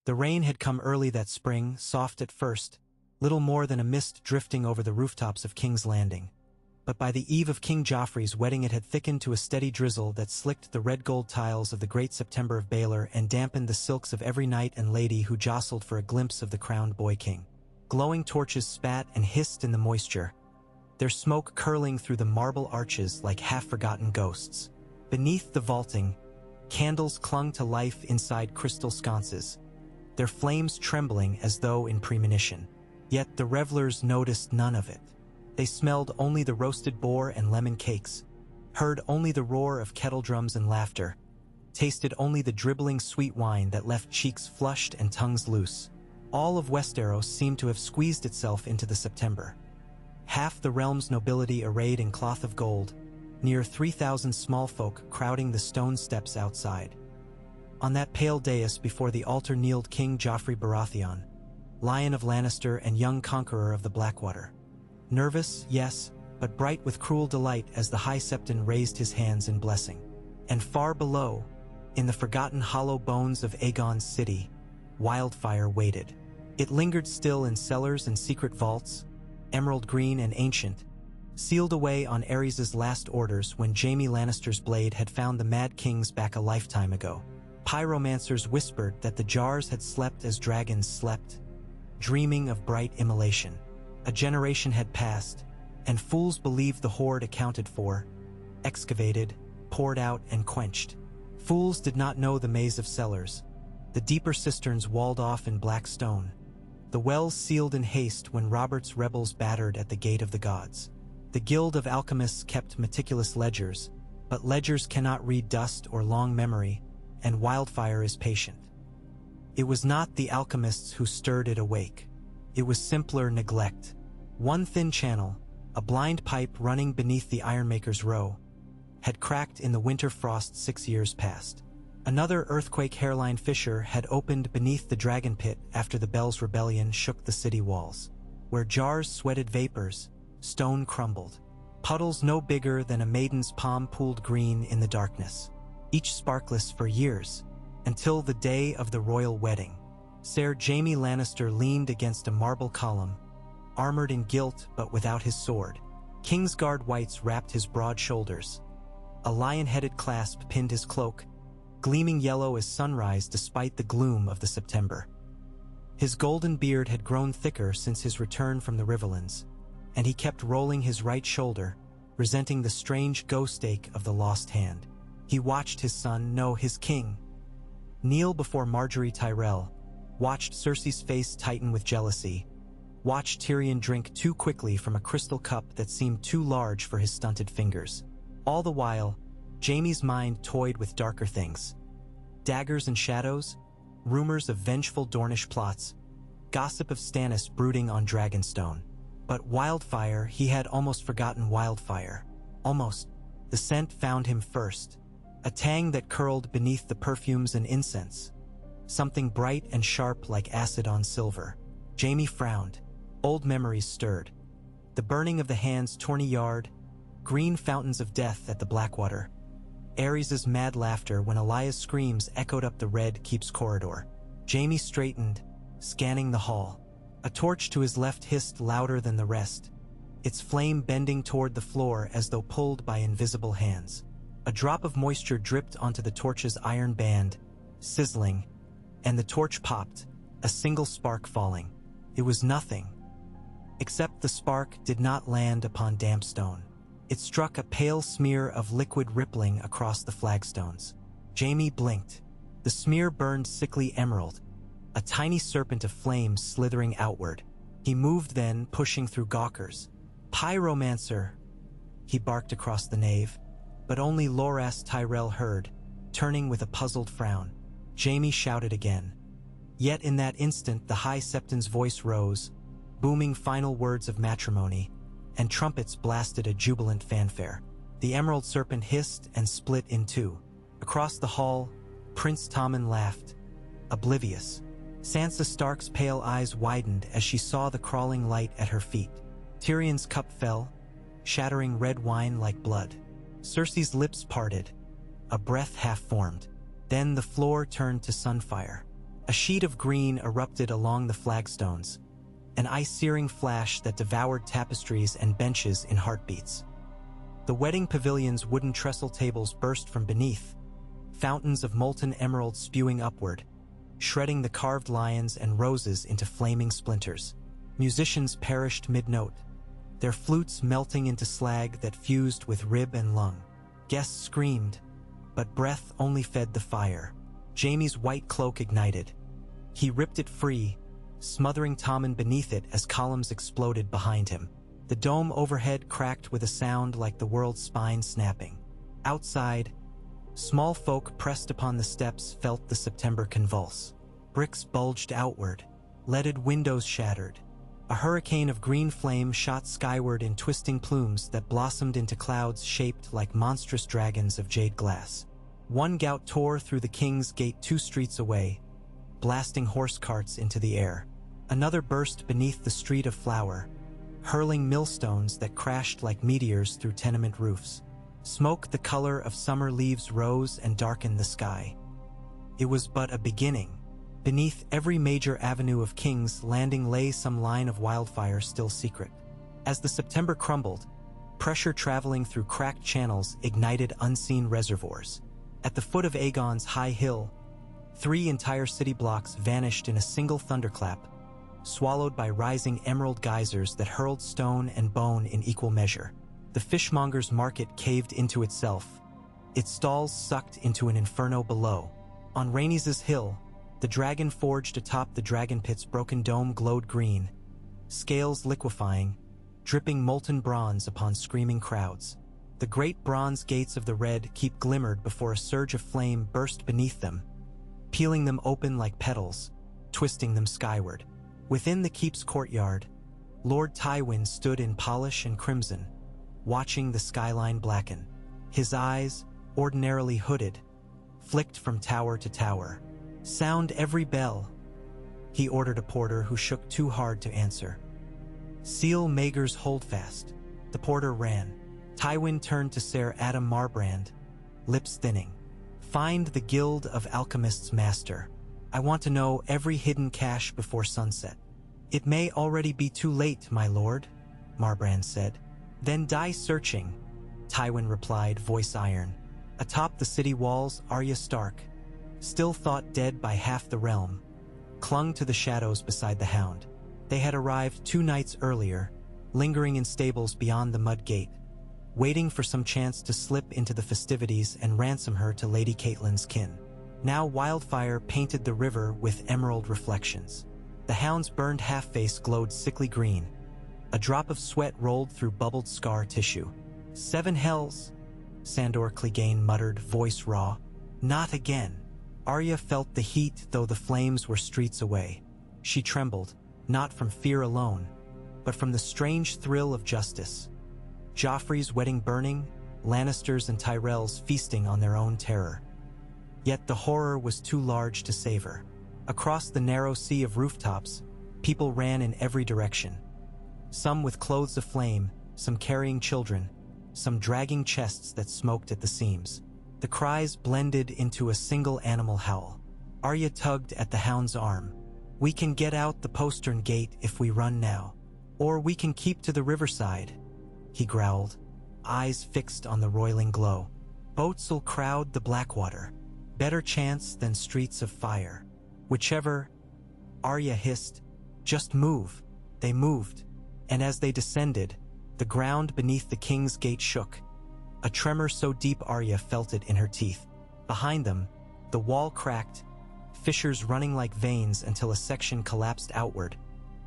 The rain had come early that spring, soft at first, little more than a mist drifting over the rooftops of King's Landing. But by the eve of King Joffrey's wedding it had thickened to a steady drizzle that slicked the red-gold tiles of the great September of Baelor and dampened the silks of every knight and lady who jostled for a glimpse of the crowned boy-king. Glowing torches spat and hissed in the moisture, their smoke curling through the marble arches like half-forgotten ghosts. Beneath the vaulting, candles clung to life inside crystal sconces, their flames trembling as though in premonition. Yet the revelers noticed none of it. They smelled only the roasted boar and lemon cakes, heard only the roar of kettle drums and laughter, tasted only the dribbling sweet wine that left cheeks flushed and tongues loose. All of Westeros seemed to have squeezed itself into the September. Half the realm's nobility arrayed in cloth of gold, near 3,000 small folk crowding the stone steps outside. On that pale dais before the altar kneeled King Joffrey Baratheon, Lion of Lannister and young conqueror of the Blackwater. Nervous, yes, but bright with cruel delight as the High Septon raised his hands in blessing. And far below, in the forgotten hollow bones of Aegon's city, wildfire waited. It lingered still in cellars and secret vaults, emerald green and ancient, sealed away on Aerys' last orders when Jaime Lannister's blade had found the Mad Kings back a lifetime ago. Pyromancers whispered that the jars had slept as dragons slept, dreaming of bright immolation. A generation had passed, and fools believed the hoard accounted for, excavated, poured out, and quenched. Fools did not know the maze of cellars, the deeper cisterns walled off in black stone, the wells sealed in haste when Robert's rebels battered at the gate of the gods. The Guild of Alchemists kept meticulous ledgers, but ledgers cannot read dust or long memory, and wildfire is patient. It was not the alchemists who stirred it awake. It was simpler neglect. One thin channel, a blind pipe running beneath the ironmaker's row, had cracked in the winter frost 6 years past. Another earthquake hairline fissure had opened beneath the dragon pit after the Bells' rebellion shook the city walls. Where jars sweated vapors, stone crumbled. Puddles no bigger than a maiden's palm pooled green in the darkness, each sparkless for years, until the day of the royal wedding. Sir Jaime Lannister leaned against a marble column, armored in gilt but without his sword. Kingsguard whites wrapped his broad shoulders. A lion-headed clasp pinned his cloak, gleaming yellow as sunrise despite the gloom of the September. His golden beard had grown thicker since his return from the Riverlands, and he kept rolling his right shoulder, resenting the strange ghost ache of the lost hand. He watched his son, no, his king, kneel before Marjorie Tyrell, watched Cersei's face tighten with jealousy, watched Tyrion drink too quickly from a crystal cup that seemed too large for his stunted fingers. All the while, Jaime's mind toyed with darker things. Daggers and shadows, rumors of vengeful Dornish plots, gossip of Stannis brooding on Dragonstone. But wildfire, he had almost forgotten wildfire. Almost. The scent found him first. A tang that curled beneath the perfumes and incense. Something bright and sharp like acid on silver. Jaime frowned. Old memories stirred. The burning of the Hand's Tourney Yard, green fountains of death at the Blackwater, Aerys' mad laughter when Elia's screams echoed up the Red Keep's corridor. Jaime straightened, scanning the hall. A torch to his left hissed louder than the rest, its flame bending toward the floor as though pulled by invisible hands. A drop of moisture dripped onto the torch's iron band, sizzling, and the torch popped, a single spark falling. It was nothing. Except the spark did not land upon damp stone. It struck a pale smear of liquid rippling across the flagstones. Jaime blinked. The smear burned sickly emerald, a tiny serpent of flame slithering outward. He moved then, pushing through gawkers. "Pyromancer!" he barked across the nave, but only Loras Tyrell heard, turning with a puzzled frown. Jaime shouted again. Yet in that instant the High Septon's voice rose, booming final words of matrimony, and trumpets blasted a jubilant fanfare. The emerald serpent hissed and split in two. Across the hall, Prince Tommen laughed, oblivious. Sansa Stark's pale eyes widened as she saw the crawling light at her feet. Tyrion's cup fell, shattering red wine like blood. Cersei's lips parted, a breath half-formed. Then the floor turned to sunfire. A sheet of green erupted along the flagstones, an ice-searing flash that devoured tapestries and benches in heartbeats. The wedding pavilion's wooden trestle tables burst from beneath, fountains of molten emerald spewing upward, shredding the carved lions and roses into flaming splinters. Musicians perished mid-note, their flutes melting into slag that fused with rib and lung. Guests screamed, but breath only fed the fire. Jaime's white cloak ignited. He ripped it free, smothering Tommen beneath it as columns exploded behind him. The dome overhead cracked with a sound like the world's spine snapping. Outside, small folk pressed upon the steps felt the September convulse. Bricks bulged outward, leaded windows shattered. A hurricane of green flame shot skyward in twisting plumes that blossomed into clouds shaped like monstrous dragons of jade glass. One gout tore through the King's Gate 2 streets away, blasting horse carts into the air. Another burst beneath the Street of Flower, hurling millstones that crashed like meteors through tenement roofs. Smoke the color of summer leaves rose and darkened the sky. It was but a beginning. Beneath every major avenue of King's Landing lay some line of wildfire still secret. As the September crumbled, pressure traveling through cracked channels ignited unseen reservoirs. At the foot of Aegon's high hill, 3 entire city blocks vanished in a single thunderclap, swallowed by rising emerald geysers that hurled stone and bone in equal measure. The fishmonger's market caved into itself, its stalls sucked into an inferno below. On Rhaenys' hill, the dragon forged atop the dragon pit's broken dome glowed green, scales liquefying, dripping molten bronze upon screaming crowds. The great bronze gates of the Red Keep glimmered before a surge of flame burst beneath them, peeling them open like petals, twisting them skyward. Within the keep's courtyard, Lord Tywin stood in polish and crimson, watching the skyline blacken. His eyes, ordinarily hooded, flicked from tower to tower. "Sound every bell," he ordered a porter who shook too hard to answer. "Seal Maegor's holdfast." The porter ran. Tywin turned to Ser Adam Marbrand, lips thinning. "Find the Guild of Alchemists master. I want to know every hidden cache before sunset." "It may already be too late, my lord," Marbrand said. "Then die searching," Tywin replied, voice iron. Atop the city walls, Arya Stark, still thought dead by half the realm, clung to the shadows beside the Hound. They had arrived 2 nights earlier, lingering in stables beyond the mud gate, waiting for some chance to slip into the festivities and ransom her to Lady Catelyn's kin. Now wildfire painted the river with emerald reflections. The Hound's burned half-face glowed sickly green. A drop of sweat rolled through bubbled scar tissue. "7 hells," Sandor Clegane muttered, voice raw. "Not again." Arya felt the heat though the flames were streets away. She trembled, not from fear alone, but from the strange thrill of justice. Joffrey's wedding burning, Lannisters and Tyrells feasting on their own terror. Yet the horror was too large to savor. Across the narrow sea of rooftops, people ran in every direction. Some with clothes aflame, some carrying children, some dragging chests that smoked at the seams. The cries blended into a single animal howl. Arya tugged at the Hound's arm. "We can get out the postern gate if we run now. Or we can keep to the riverside," he growled, eyes fixed on the roiling glow. "Boats'll crowd the Blackwater. Better chance than streets of fire." "Whichever," Arya hissed. "Just move." They moved, and as they descended, the ground beneath the King's Gate shook. A tremor so deep Arya felt it in her teeth. Behind them, the wall cracked, fissures running like veins until a section collapsed outward,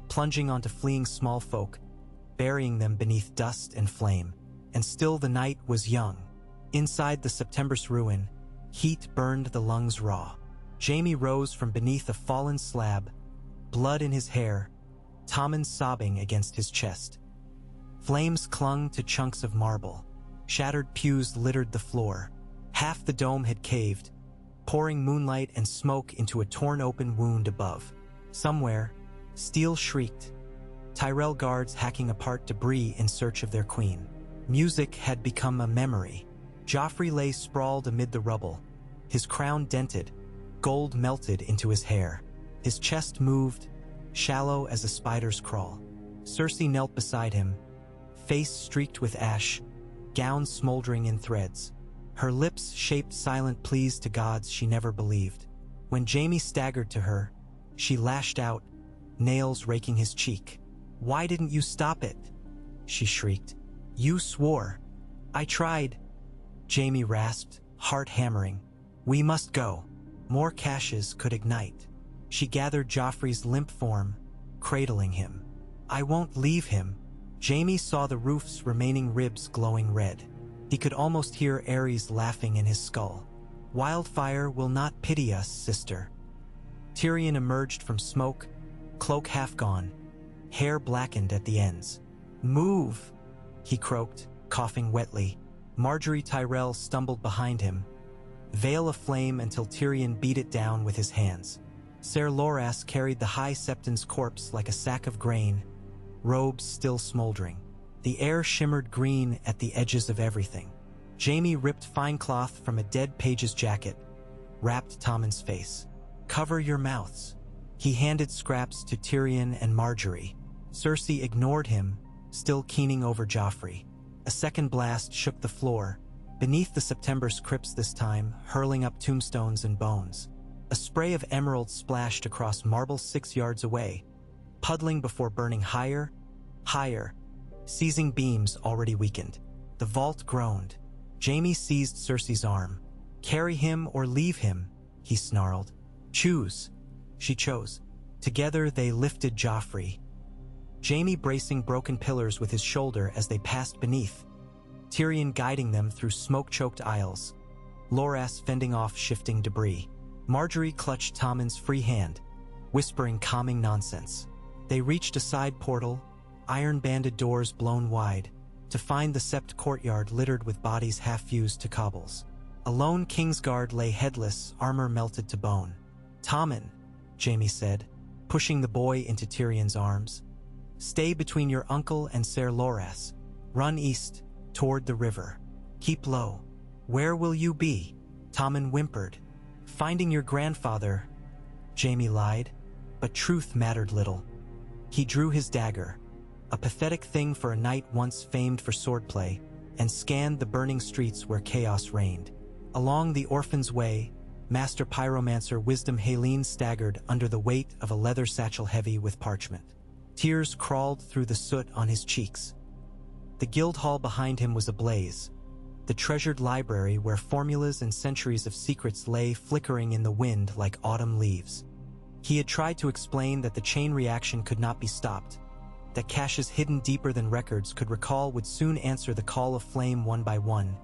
plunging onto fleeing small folk, burying them beneath dust and flame. And still the night was young. Inside the September's ruin, heat burned the lungs raw. Jaime rose from beneath a fallen slab, blood in his hair, Tommen sobbing against his chest. Flames clung to chunks of marble. Shattered pews littered the floor. Half the dome had caved, pouring moonlight and smoke into a torn-open wound above. Somewhere, steel shrieked, Tyrell guards hacking apart debris in search of their queen. Music had become a memory. Joffrey lay sprawled amid the rubble, his crown dented, gold melted into his hair. His chest moved, shallow as a spider's crawl. Cersei knelt beside him, face streaked with ash, gown smoldering in threads. Her lips shaped silent pleas to gods she never believed. When Jaime staggered to her, she lashed out, nails raking his cheek. "Why didn't you stop it?" she shrieked. "You swore." "I tried," Jaime rasped, heart hammering. "We must go." More caches could ignite. She gathered Joffrey's limp form, cradling him. "I won't leave him." Jaime saw the roof's remaining ribs glowing red. He could almost hear Aerys laughing in his skull. "Wildfire will not pity us, sister." Tyrion emerged from smoke, cloak half gone, hair blackened at the ends. "Move," he croaked, coughing wetly. Marjorie Tyrell stumbled behind him, veil aflame until Tyrion beat it down with his hands. Ser Loras carried the High Septon's corpse like a sack of grain, robes still smoldering. The air shimmered green at the edges of everything. Jaime ripped fine cloth from a dead page's jacket, wrapped Tommen's face. "Cover your mouths." He handed scraps to Tyrion and Marjorie. Cersei ignored him, still keening over Joffrey. A second blast shook the floor, beneath the September's crypts this time, hurling up tombstones and bones. A spray of emeralds splashed across marble 6 yards away, puddling before burning higher, higher, seizing beams already weakened. The vault groaned. Jaime seized Cersei's arm. "Carry him or leave him," he snarled. "Choose." She chose. Together they lifted Joffrey, Jaime bracing broken pillars with his shoulder as they passed beneath, Tyrion guiding them through smoke-choked aisles, Loras fending off shifting debris. Marjorie clutched Tommen's free hand, whispering calming nonsense. They reached a side portal, iron-banded doors blown wide, to find the Sept courtyard littered with bodies half-fused to cobbles. A lone Kingsguard lay headless, armor melted to bone. "Tommen," Jaime said, pushing the boy into Tyrion's arms. "Stay between your uncle and Ser Loras. Run east, toward the river. Keep low." "Where will you be?" Tommen whimpered. "Finding your grandfather," Jaime lied, but truth mattered little. He drew his dagger, a pathetic thing for a knight once famed for swordplay, and scanned the burning streets where chaos reigned. Along the Orphan's Way, Master Pyromancer Wisdom Helene staggered under the weight of a leather satchel heavy with parchment. Tears crawled through the soot on his cheeks. The guild hall behind him was ablaze, the treasured library where formulas and centuries of secrets lay flickering in the wind like autumn leaves. He had tried to explain that the chain reaction could not be stopped, that caches hidden deeper than records could recall would soon answer the call of flame one by one,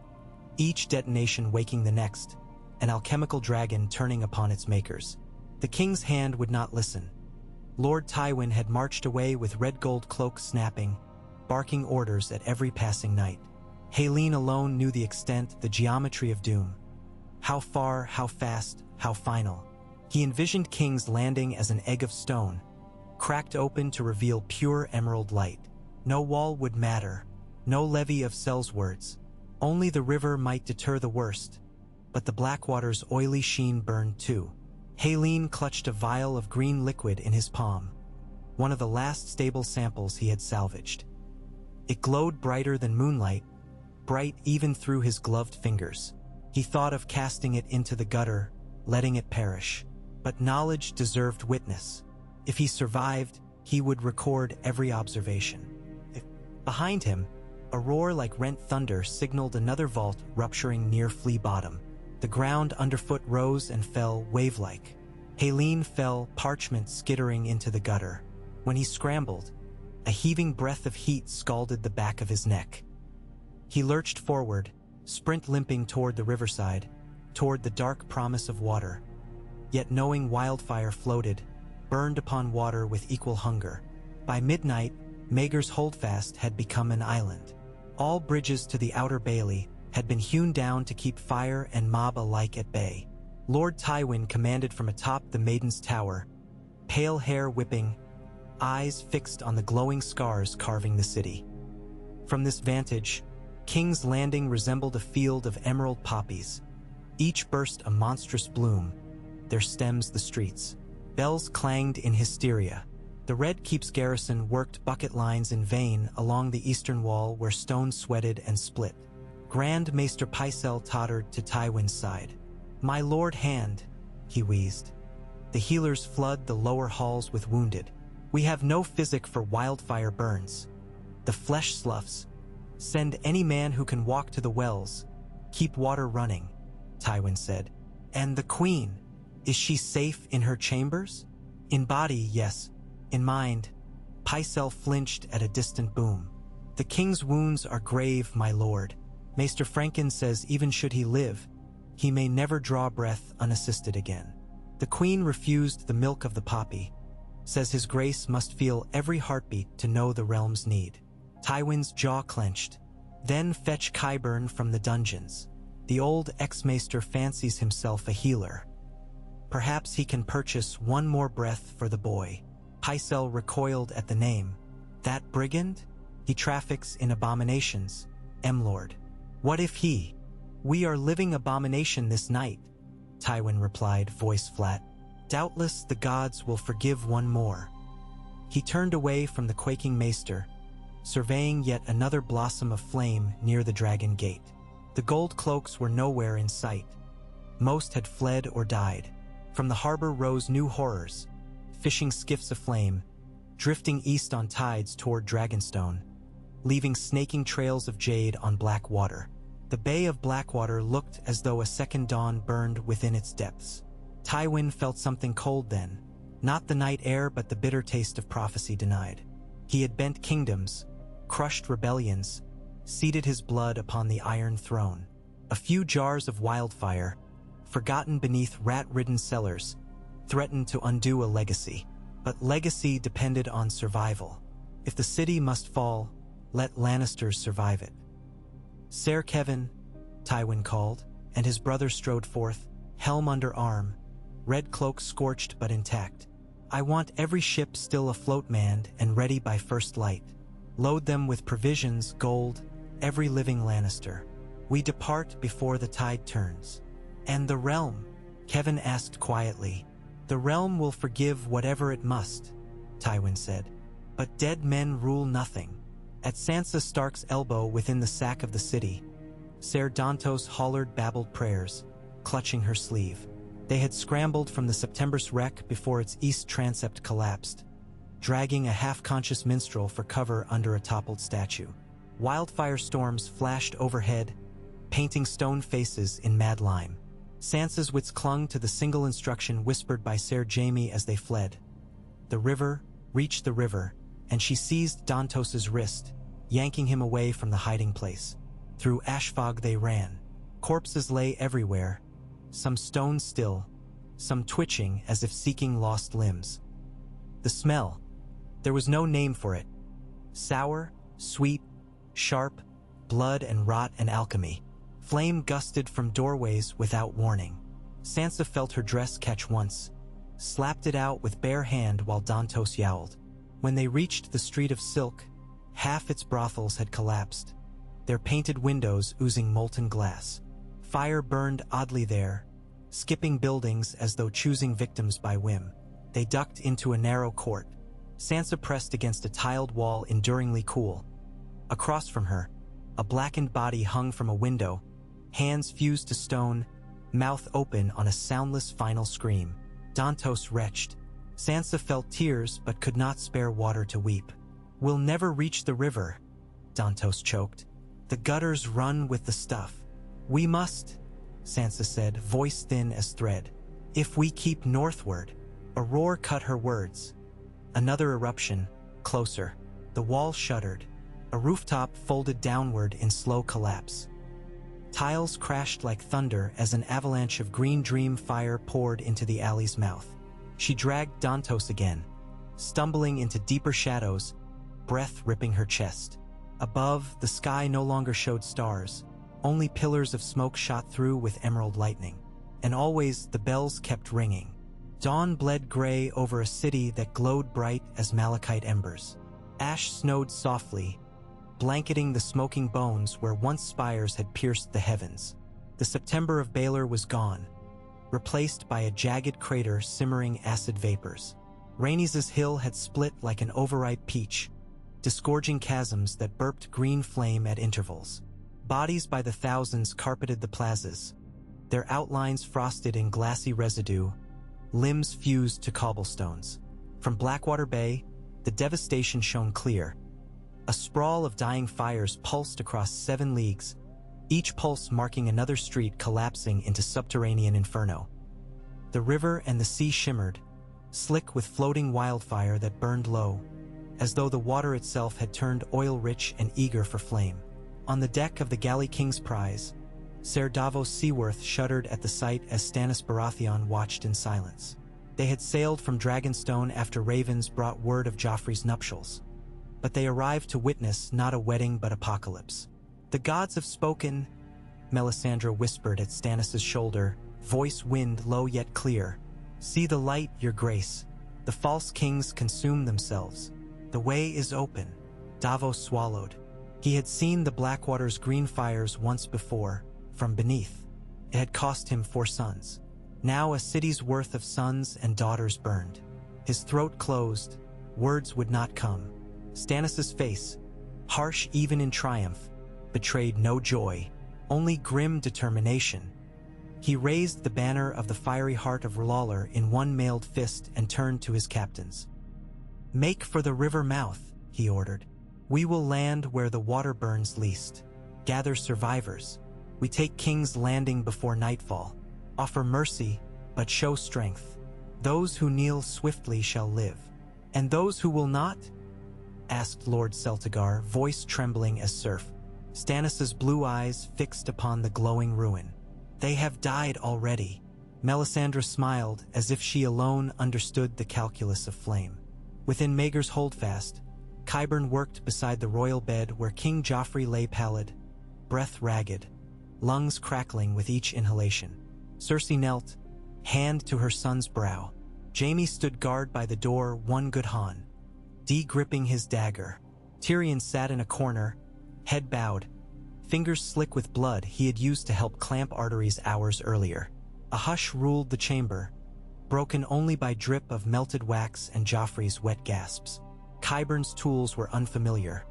each detonation waking the next, an alchemical dragon turning upon its makers. The king's hand would not listen. Lord Tywin had marched away with red gold cloak snapping, barking orders at every passing knight. Helene alone knew the extent, the geometry of doom. How far, how fast, how final. He envisioned King's Landing as an egg of stone, cracked open to reveal pure emerald light. No wall would matter, no levy of Sellswords. Only the river might deter the worst, but the Blackwater's oily sheen burned too. Helene clutched a vial of green liquid in his palm, one of the last stable samples he had salvaged. It glowed brighter than moonlight, bright even through his gloved fingers. He thought of casting it into the gutter, letting it perish. But knowledge deserved witness. If he survived, he would record every observation. Behind him, a roar like rent thunder signaled another vault rupturing near Flea Bottom. The ground underfoot rose and fell wave-like. Helene fell, parchment skittering into the gutter. When he scrambled, a heaving breath of heat scalded the back of his neck. He lurched forward, sprint limping toward the riverside, toward the dark promise of water. Yet knowing wildfire floated, burned upon water with equal hunger. By midnight, Maegor's Holdfast had become an island. All bridges to the outer bailey had been hewn down to keep fire and mob alike at bay. Lord Tywin commanded from atop the Maiden's Tower, pale hair whipping, eyes fixed on the glowing scars carving the city. From this vantage, King's Landing resembled a field of emerald poppies, each burst a monstrous bloom, their stems the streets. Bells clanged in hysteria. The Red Keep's garrison worked bucket lines in vain along the eastern wall where stone sweated and split. Grand Maester Pycelle tottered to Tywin's side. "My lord Hand," he wheezed. "The healers flood the lower halls with wounded. We have no physic for wildfire burns. The flesh sloughs. Send any man who can walk to the wells. Keep water running," Tywin said. "And the queen, is she safe in her chambers?" "In body, yes. In mind," Pycelle flinched at a distant boom. "The king's wounds are grave, my lord. Maester Franken says even should he live, he may never draw breath unassisted again. The queen refused the milk of the poppy. Says his grace must feel every heartbeat to know the realm's need." Tywin's jaw clenched. "Then fetch Qyburn from the dungeons. The old ex-maester fancies himself a healer. Perhaps he can purchase one more breath for the boy." Pycelle recoiled at the name. "That brigand? He traffics in abominations, M-Lord. What if he—" "We are living abomination this night," Tywin replied, voice flat. "Doubtless the gods will forgive one more." He turned away from the quaking maester, surveying yet another blossom of flame near the dragon gate. The gold cloaks were nowhere in sight. Most had fled or died. From the harbor rose new horrors, fishing skiffs aflame, drifting east on tides toward Dragonstone, leaving snaking trails of jade on black water. The Bay of Blackwater looked as though a second dawn burned within its depths. Tywin felt something cold then, not the night air but the bitter taste of prophecy denied. He had bent kingdoms, crushed rebellions, seated his blood upon the Iron Throne. A few jars of wildfire, forgotten beneath rat-ridden cellars, threatened to undo a legacy. But legacy depended on survival. If the city must fall, let Lannisters survive it. "Ser Kevin," Tywin called, and his brother strode forth, helm under arm, red cloak scorched but intact. "I want every ship still afloat manned and ready by first light. Load them with provisions, gold, every living Lannister. We depart before the tide turns." "And the realm?" Kevin asked quietly. "The realm will forgive whatever it must," Tywin said. "But dead men rule nothing." At Sansa Stark's elbow within the sack of the city, Ser Dantos hollered babbled prayers, clutching her sleeve. They had scrambled from the September's wreck before its east transept collapsed, dragging a half-conscious minstrel for cover under a toppled statue. Wildfire storms flashed overhead, painting stone faces in mad lime. Sansa's wits clung to the single instruction whispered by Ser Jaime as they fled. The river, reach the river, and she seized Dantos's wrist, yanking him away from the hiding place. Through ash fog they ran. Corpses lay everywhere, some stone still, some twitching as if seeking lost limbs. The smell, there was no name for it. Sour, sweet, sharp, blood and rot and alchemy. Flame gusted from doorways without warning. Sansa felt her dress catch once, slapped it out with bare hand while Dantos yowled. When they reached the street of silk, half its brothels had collapsed, their painted windows oozing molten glass. Fire burned oddly there, skipping buildings as though choosing victims by whim. They ducked into a narrow court. Sansa pressed against a tiled wall enduringly cool. Across from her, a blackened body hung from a window, hands fused to stone, mouth open on a soundless final scream. Dantos retched. Sansa felt tears but could not spare water to weep. "We'll never reach the river," Dantos choked. "The gutters run with the stuff." "We must," Sansa said, voice thin as thread. "If we keep northward." A roar cut her words. Another eruption, closer. The wall shuddered. A rooftop folded downward in slow collapse. Tiles crashed like thunder as an avalanche of green dream fire poured into the alley's mouth. She dragged Dantos again, stumbling into deeper shadows, breath ripping her chest. Above, the sky no longer showed stars. Only pillars of smoke shot through with emerald lightning. And always the bells kept ringing. Dawn bled gray over a city that glowed bright as malachite embers. Ash snowed softly, blanketing the smoking bones where once spires had pierced the heavens. The September of Baelor was gone. replaced by a jagged crater simmering acid vapors. Rhaenys' hill had split like an overripe peach, disgorging chasms that burped green flame at intervals. Bodies by the thousands carpeted the plazas, their outlines frosted in glassy residue, limbs fused to cobblestones. From Blackwater Bay, the devastation shone clear. A sprawl of dying fires pulsed across 7 leagues, each pulse marking another street collapsing into subterranean inferno. The river and the sea shimmered, slick with floating wildfire that burned low, as though the water itself had turned oil-rich and eager for flame. On the deck of the Galley King's Prize, Ser Davos Seaworth shuddered at the sight as Stannis Baratheon watched in silence. They had sailed from Dragonstone after ravens brought word of Joffrey's nuptials, but they arrived to witness not a wedding but apocalypse. "The gods have spoken," Melisandre whispered at Stannis' shoulder, voice wind low yet clear. "See the light, your grace. The false kings consume themselves. The way is open." Davos swallowed. He had seen the Blackwater's green fires once before, from beneath. It had cost him 4 sons. Now a city's worth of sons and daughters burned. His throat closed. Words would not come. Stannis' face, harsh even in triumph, betrayed no joy, only grim determination. He raised the banner of the fiery heart of Lawler in one mailed fist and turned to his captains. "Make for the river mouth," he ordered. "We will land where the water burns least. Gather survivors. We take King's Landing before nightfall. Offer mercy, but show strength. Those who kneel swiftly shall live. And those who will not?" asked Lord Celtigar, voice trembling as surf. Stannis' blue eyes fixed upon the glowing ruin. "They have died already." Melisandre smiled as if she alone understood the calculus of flame. Within Maegor's holdfast, Qyburn worked beside the royal bed where King Joffrey lay pallid, breath ragged, lungs crackling with each inhalation. Cersei knelt, hand to her son's brow. Jaime stood guard by the door, one good Han, gripping his dagger. Tyrion sat in a corner, head bowed, fingers slick with blood he had used to help clamp arteries hours earlier. A hush ruled the chamber, broken only by drip of melted wax and Joffrey's wet gasps. Qyburn's tools were unfamiliar.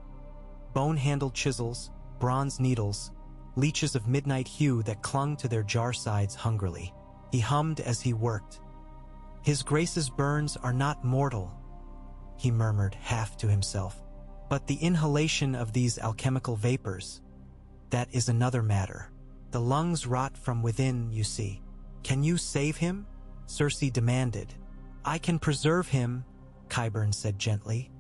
Bone-handled chisels, bronze needles, leeches of midnight hue that clung to their jar sides hungrily. He hummed as he worked. "His Grace's burns are not mortal," he murmured half to himself. "But the inhalation of these alchemical vapors, that is another matter. The lungs rot from within, you see." "Can you save him?" Cersei demanded. "I can preserve him," Qyburn said gently.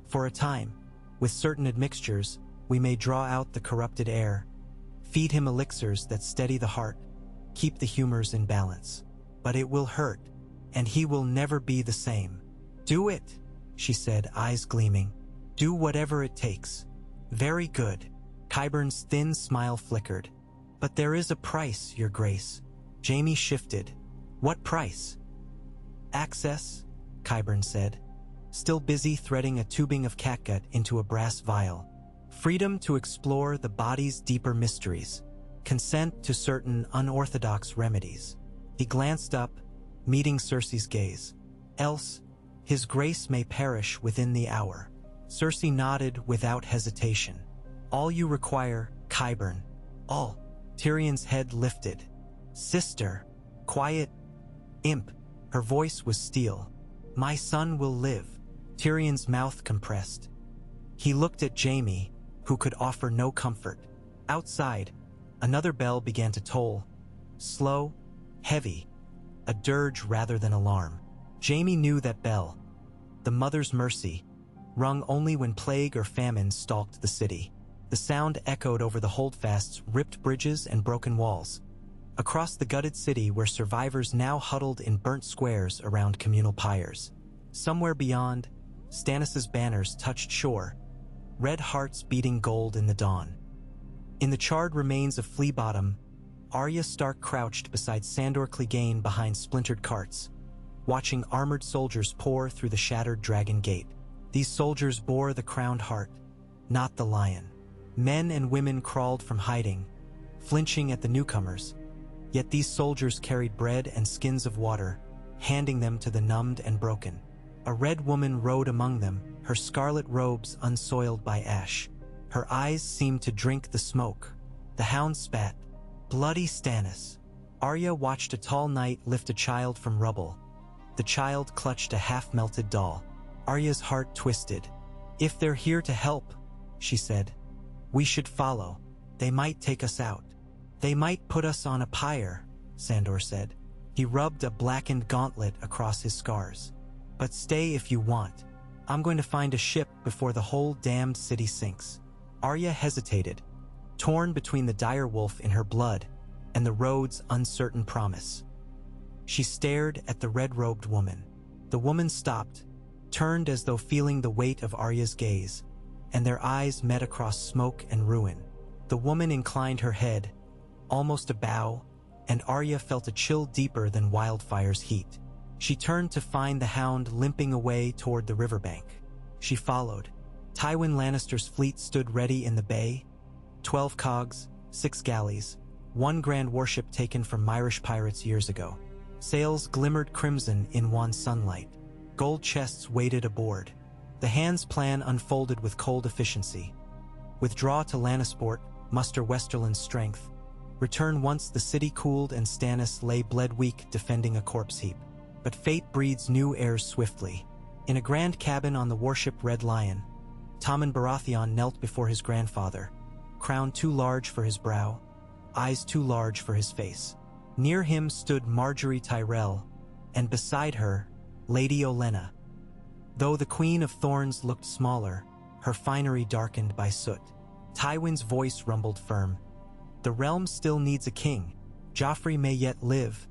"For a time, with certain admixtures, we may draw out the corrupted air, feed him elixirs that steady the heart, keep the humors in balance. But it will hurt, and he will never be the same." "Do it," she said, eyes gleaming. "Do whatever it takes." "Very good." Qyburn's thin smile flickered. "But there is a price, your grace." Jaime shifted. "What price?" "Access," Qyburn said, still busy threading a tubing of catgut into a brass vial. "Freedom to explore the body's deeper mysteries. Consent to certain unorthodox remedies." He glanced up, meeting Cersei's gaze. "Else, his grace may perish within the hour." Cersei nodded without hesitation. "All you require, Qyburn. All." Tyrion's head lifted. "Sister." "Quiet, imp." Her voice was steel. "My son will live." Tyrion's mouth compressed. He looked at Jaime, who could offer no comfort. Outside, another bell began to toll. Slow, heavy, a dirge rather than alarm. Jaime knew that bell, the Mother's Mercy, rung only when plague or famine stalked the city. The sound echoed over the holdfasts, ripped bridges and broken walls. Across the gutted city where survivors now huddled in burnt squares around communal pyres. Somewhere beyond, Stannis' banners touched shore, red hearts beating gold in the dawn. In the charred remains of Flea Bottom, Arya Stark crouched beside Sandor Clegane behind splintered carts, watching armored soldiers pour through the shattered dragon gate. These soldiers bore the crowned heart, not the lion. Men and women crawled from hiding, flinching at the newcomers, Yet these soldiers carried bread and skins of water, handing them to the numbed and broken. A red woman rode among them, her scarlet robes unsoiled by ash. Her eyes seemed to drink the smoke. The hound spat. Bloody Stannis. Arya watched a tall knight lift a child from rubble. The child clutched a half-melted doll. Arya's heart twisted. "If they're here to help," she said, "we should follow. They might take us out." "They might put us on a pyre," Sandor said. He rubbed a blackened gauntlet across his scars. "But stay if you want. I'm going to find a ship before the whole damned city sinks." Arya hesitated, torn between the dire wolf in her blood and the road's uncertain promise. She stared at the red-robed woman. The woman stopped, turned as though feeling the weight of Arya's gaze, and their eyes met across smoke and ruin. The woman inclined her head, almost a bow, and Arya felt a chill deeper than wildfire's heat. She turned to find the hound limping away toward the riverbank. She followed. Tywin Lannister's fleet stood ready in the bay, 12 cogs, 6 galleys, 1 grand warship taken from Myrish pirates years ago. Sails glimmered crimson in wan sunlight. Gold chests waited aboard. The hand's plan unfolded with cold efficiency. Withdraw to Lannisport, muster Westerland's strength. Return once the city cooled and Stannis lay bled weak defending a corpse heap. But fate breeds new heirs swiftly. In a grand cabin on the warship Red Lion, Tommen Baratheon knelt before his grandfather, crown too large for his brow, eyes too large for his face. Near him stood Margaery Tyrell, and beside her, Lady Olenna. Though the Queen of Thorns looked smaller, her finery darkened by soot. Tywin's voice rumbled firm. "The realm still needs a king. Joffrey may yet live,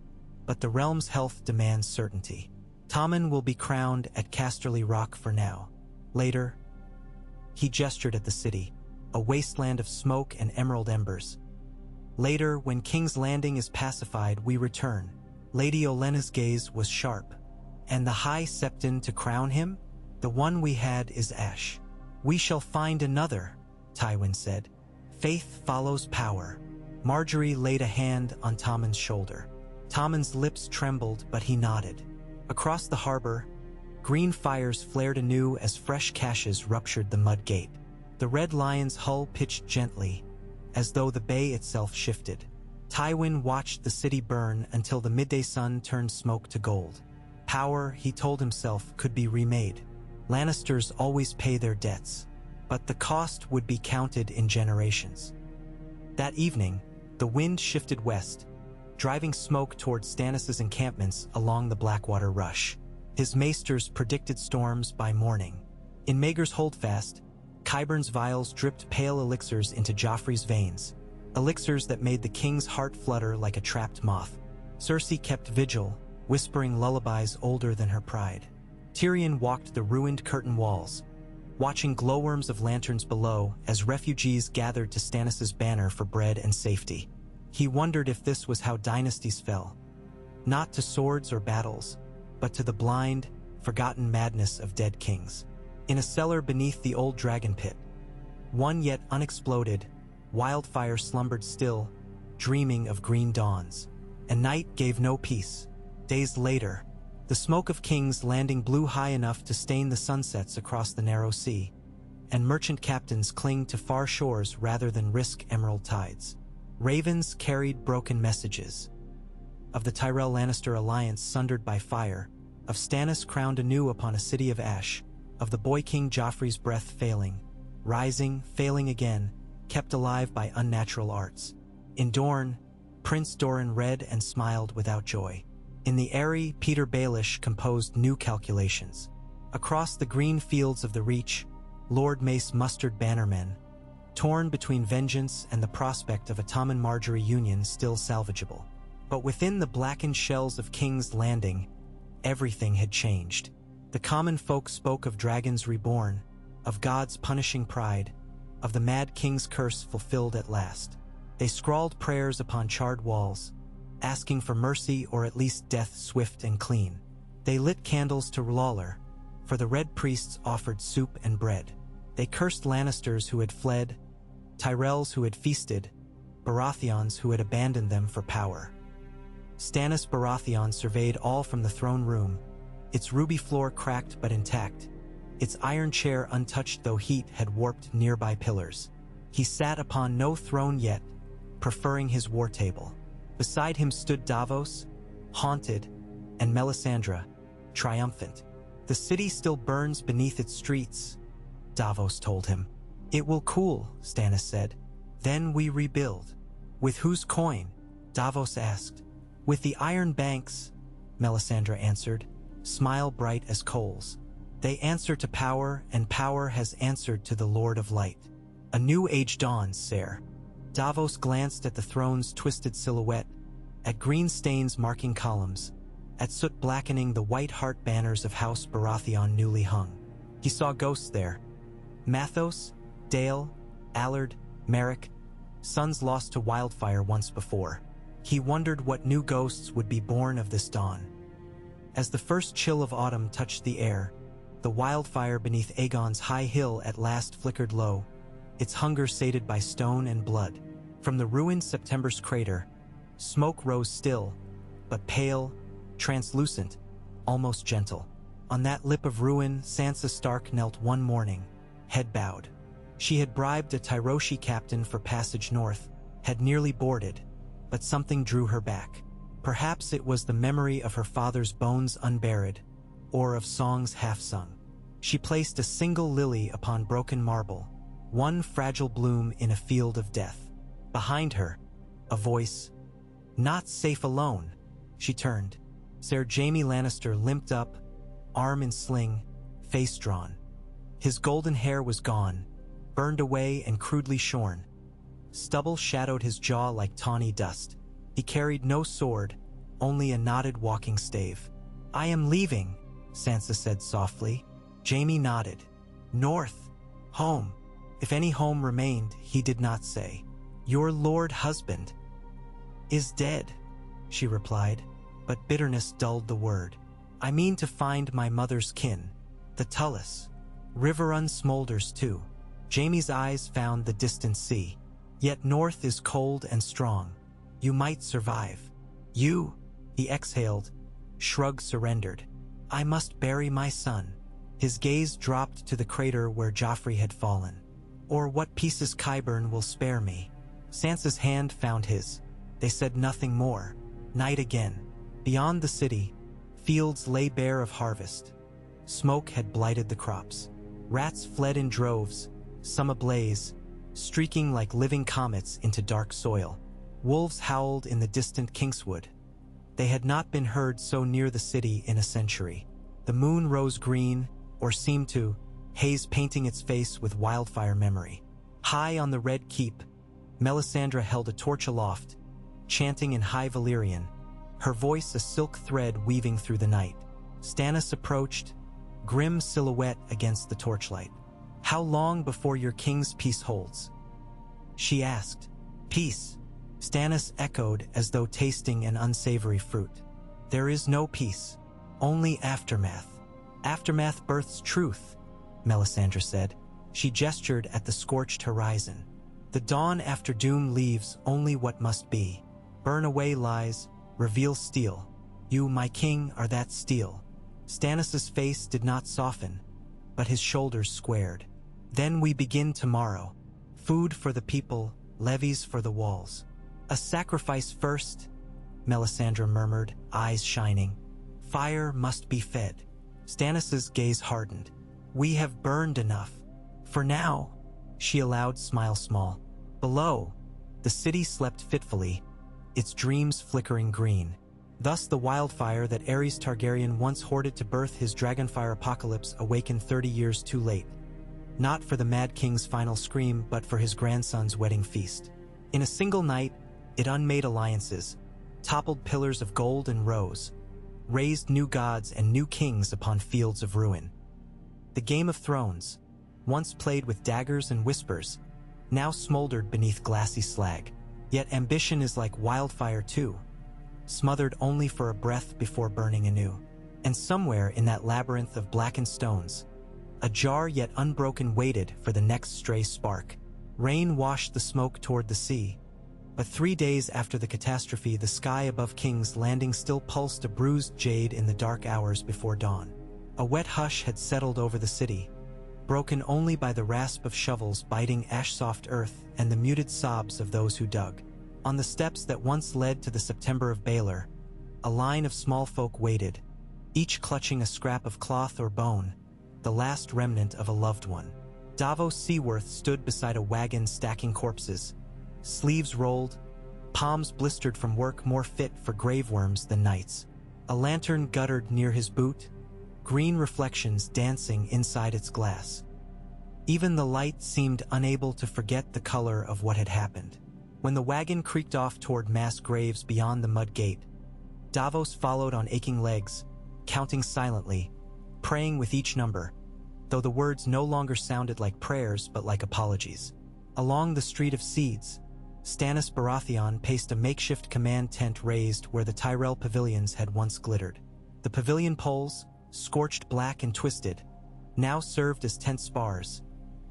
but the realm's health demands certainty. Tommen will be crowned at Casterly Rock for now. Later," he gestured at the city, a wasteland of smoke and emerald embers. "Later, when King's Landing is pacified, we return." Lady Olenna's gaze was sharp. "And the High Septon to crown him? The one we had is ash." "We shall find another," Tywin said. "Faith follows power." Margaery laid a hand on Tommen's shoulder. Tommen's lips trembled, but he nodded. Across the harbor, green fires flared anew as fresh caches ruptured the mud gate. The Red Lion's hull pitched gently, as though the bay itself shifted. Tywin watched the city burn until the midday sun turned smoke to gold. Power, he told himself, could be remade. Lannisters always pay their debts, but the cost would be counted in generations. That evening, the wind shifted west, driving smoke toward Stannis' encampments along the Blackwater Rush. His maesters predicted storms by morning. In Maegor's Holdfast, Qyburn's vials dripped pale elixirs into Joffrey's veins, elixirs that made the king's heart flutter like a trapped moth. Cersei kept vigil, whispering lullabies older than her pride. Tyrion walked the ruined curtain walls, watching glowworms of lanterns below as refugees gathered to Stannis' banner for bread and safety. He wondered if this was how dynasties fell, not to swords or battles, but to the blind, forgotten madness of dead kings. In a cellar beneath the old dragon pit, one yet unexploded, wildfire slumbered still, dreaming of green dawns. And night gave no peace. Days later, the smoke of King's Landing blew high enough to stain the sunsets across the narrow sea, and merchant captains clinged to far shores rather than risk emerald tides. Ravens carried broken messages of the Tyrell Lannister alliance sundered by fire, of Stannis crowned anew upon a city of ash, of the boy king Joffrey's breath failing, rising, failing again, kept alive by unnatural arts. In Dorne, Prince Doran read and smiled without joy. In the Aery, Peter Baelish composed new calculations. Across the green fields of the Reach, Lord Mace mustered bannermen, torn between vengeance and the prospect of a Tommen Margaery union still salvageable. But within the blackened shells of King's Landing, everything had changed. The common folk spoke of dragons reborn, of God's punishing pride, of the Mad King's curse fulfilled at last. They scrawled prayers upon charred walls, asking for mercy or at least death swift and clean. They lit candles to Lawler, for the Red Priests offered soup and bread. They cursed Lannisters who had fled, Tyrells who had feasted, Baratheons who had abandoned them for power. Stannis Baratheon surveyed all from the throne room, its ruby floor cracked but intact, its iron chair untouched though heat had warped nearby pillars. He sat upon no throne yet, preferring his war table. Beside him stood Davos, haunted, and Melisandre, triumphant. "The city still burns beneath its streets," Davos told him. "It will cool," Stannis said. "Then we rebuild." "With whose coin?" Davos asked. "With the Iron Banks," Melisandre answered, smile bright as coals. "They answer to power, and power has answered to the Lord of Light. A new age dawns, sire." Davos glanced at the throne's twisted silhouette, at green stains marking columns, at soot blackening the white heart banners of House Baratheon newly hung. He saw ghosts there. Mathos, Dale, Allard, Merrick, sons lost to wildfire once before. He wondered what new ghosts would be born of this dawn. As the first chill of autumn touched the air, the wildfire beneath Aegon's high hill at last flickered low, its hunger sated by stone and blood. From the ruined September's crater, smoke rose still, but pale, translucent, almost gentle. On that lip of ruin, Sansa Stark knelt one morning, head bowed. She had bribed a Tyroshi captain for passage north, had nearly boarded, but something drew her back. Perhaps it was the memory of her father's bones unburied, or of songs half-sung. She placed a single lily upon broken marble, one fragile bloom in a field of death. Behind her, a voice. "Not safe alone." She turned. Ser Jaime Lannister limped up, arm in sling, face drawn. His golden hair was gone, burned away and crudely shorn. Stubble shadowed his jaw like tawny dust. He carried no sword, only a knotted walking stave. "I am leaving," Sansa said softly. Jaime nodded. "North. Home." If any home remained, he did not say. "Your lord husband is dead," she replied, but bitterness dulled the word. "I mean to find my mother's kin, the Tullus. Riverrun smolders too." Jaime's eyes found the distant sea. "Yet north is cold and strong. You might survive." "You," he exhaled, shrug surrendered. "I must bury my son." His gaze dropped to the crater where Joffrey had fallen. "Or what pieces Qyburn will spare me." Sansa's hand found his. They said nothing more. Night again. Beyond the city, fields lay bare of harvest. Smoke had blighted the crops. Rats fled in droves, some ablaze, streaking like living comets into dark soil. Wolves howled in the distant Kingswood. They had not been heard so near the city in a century. The moon rose green, or seemed to, haze painting its face with wildfire memory. High on the red keep, Melisandre held a torch aloft, chanting in High Valyrian, her voice a silk thread weaving through the night. Stannis approached, grim silhouette against the torchlight. "How long before your king's peace holds?" she asked. "Peace," Stannis echoed as though tasting an unsavory fruit. "There is no peace, only aftermath." "Aftermath births truth," Melisandre said. She gestured at the scorched horizon. "The dawn after doom leaves only what must be. Burn away lies, reveal steel. You, my king, are that steel." Stannis's face did not soften, but his shoulders squared. "Then we begin tomorrow. Food for the people, levies for the walls." "A sacrifice first," Melisandre murmured, eyes shining. "Fire must be fed." Stannis's gaze hardened. "We have burned enough. For now," she allowed, smile small. Below, the city slept fitfully, its dreams flickering green. Thus the wildfire that Aerys Targaryen once hoarded to birth his dragonfire apocalypse awakened 30 years too late. Not for the Mad King's final scream, but for his grandson's wedding feast. In a single night, it unmade alliances, toppled pillars of gold and rose, raised new gods and new kings upon fields of ruin. The Game of Thrones, once played with daggers and whispers, now smoldered beneath glassy slag. Yet ambition is like wildfire too, smothered only for a breath before burning anew. And somewhere in that labyrinth of blackened stones, a jar yet unbroken waited for the next stray spark. Rain washed the smoke toward the sea, But 3 days after the catastrophe, the sky above King's Landing still pulsed a bruised jade in the dark hours before dawn. A wet hush had settled over the city, broken only by the rasp of shovels biting ash-soft earth and the muted sobs of those who dug. On the steps that once led to the September of Baylor, a line of small folk waited, each clutching a scrap of cloth or bone, the last remnant of a loved one. Davos Seaworth stood beside a wagon stacking corpses, sleeves rolled, palms blistered from work more fit for grave worms than knights. A lantern guttered near his boot, green reflections dancing inside its glass. Even the light seemed unable to forget the color of what had happened. When the wagon creaked off toward mass graves beyond the mud gate, Davos followed on aching legs, counting silently, praying with each number, though the words no longer sounded like prayers but like apologies. Along the Street of Seeds, Stannis Baratheon paced a makeshift command tent raised where the Tyrell pavilions had once glittered. The pavilion poles, scorched black and twisted, now served as tent spars,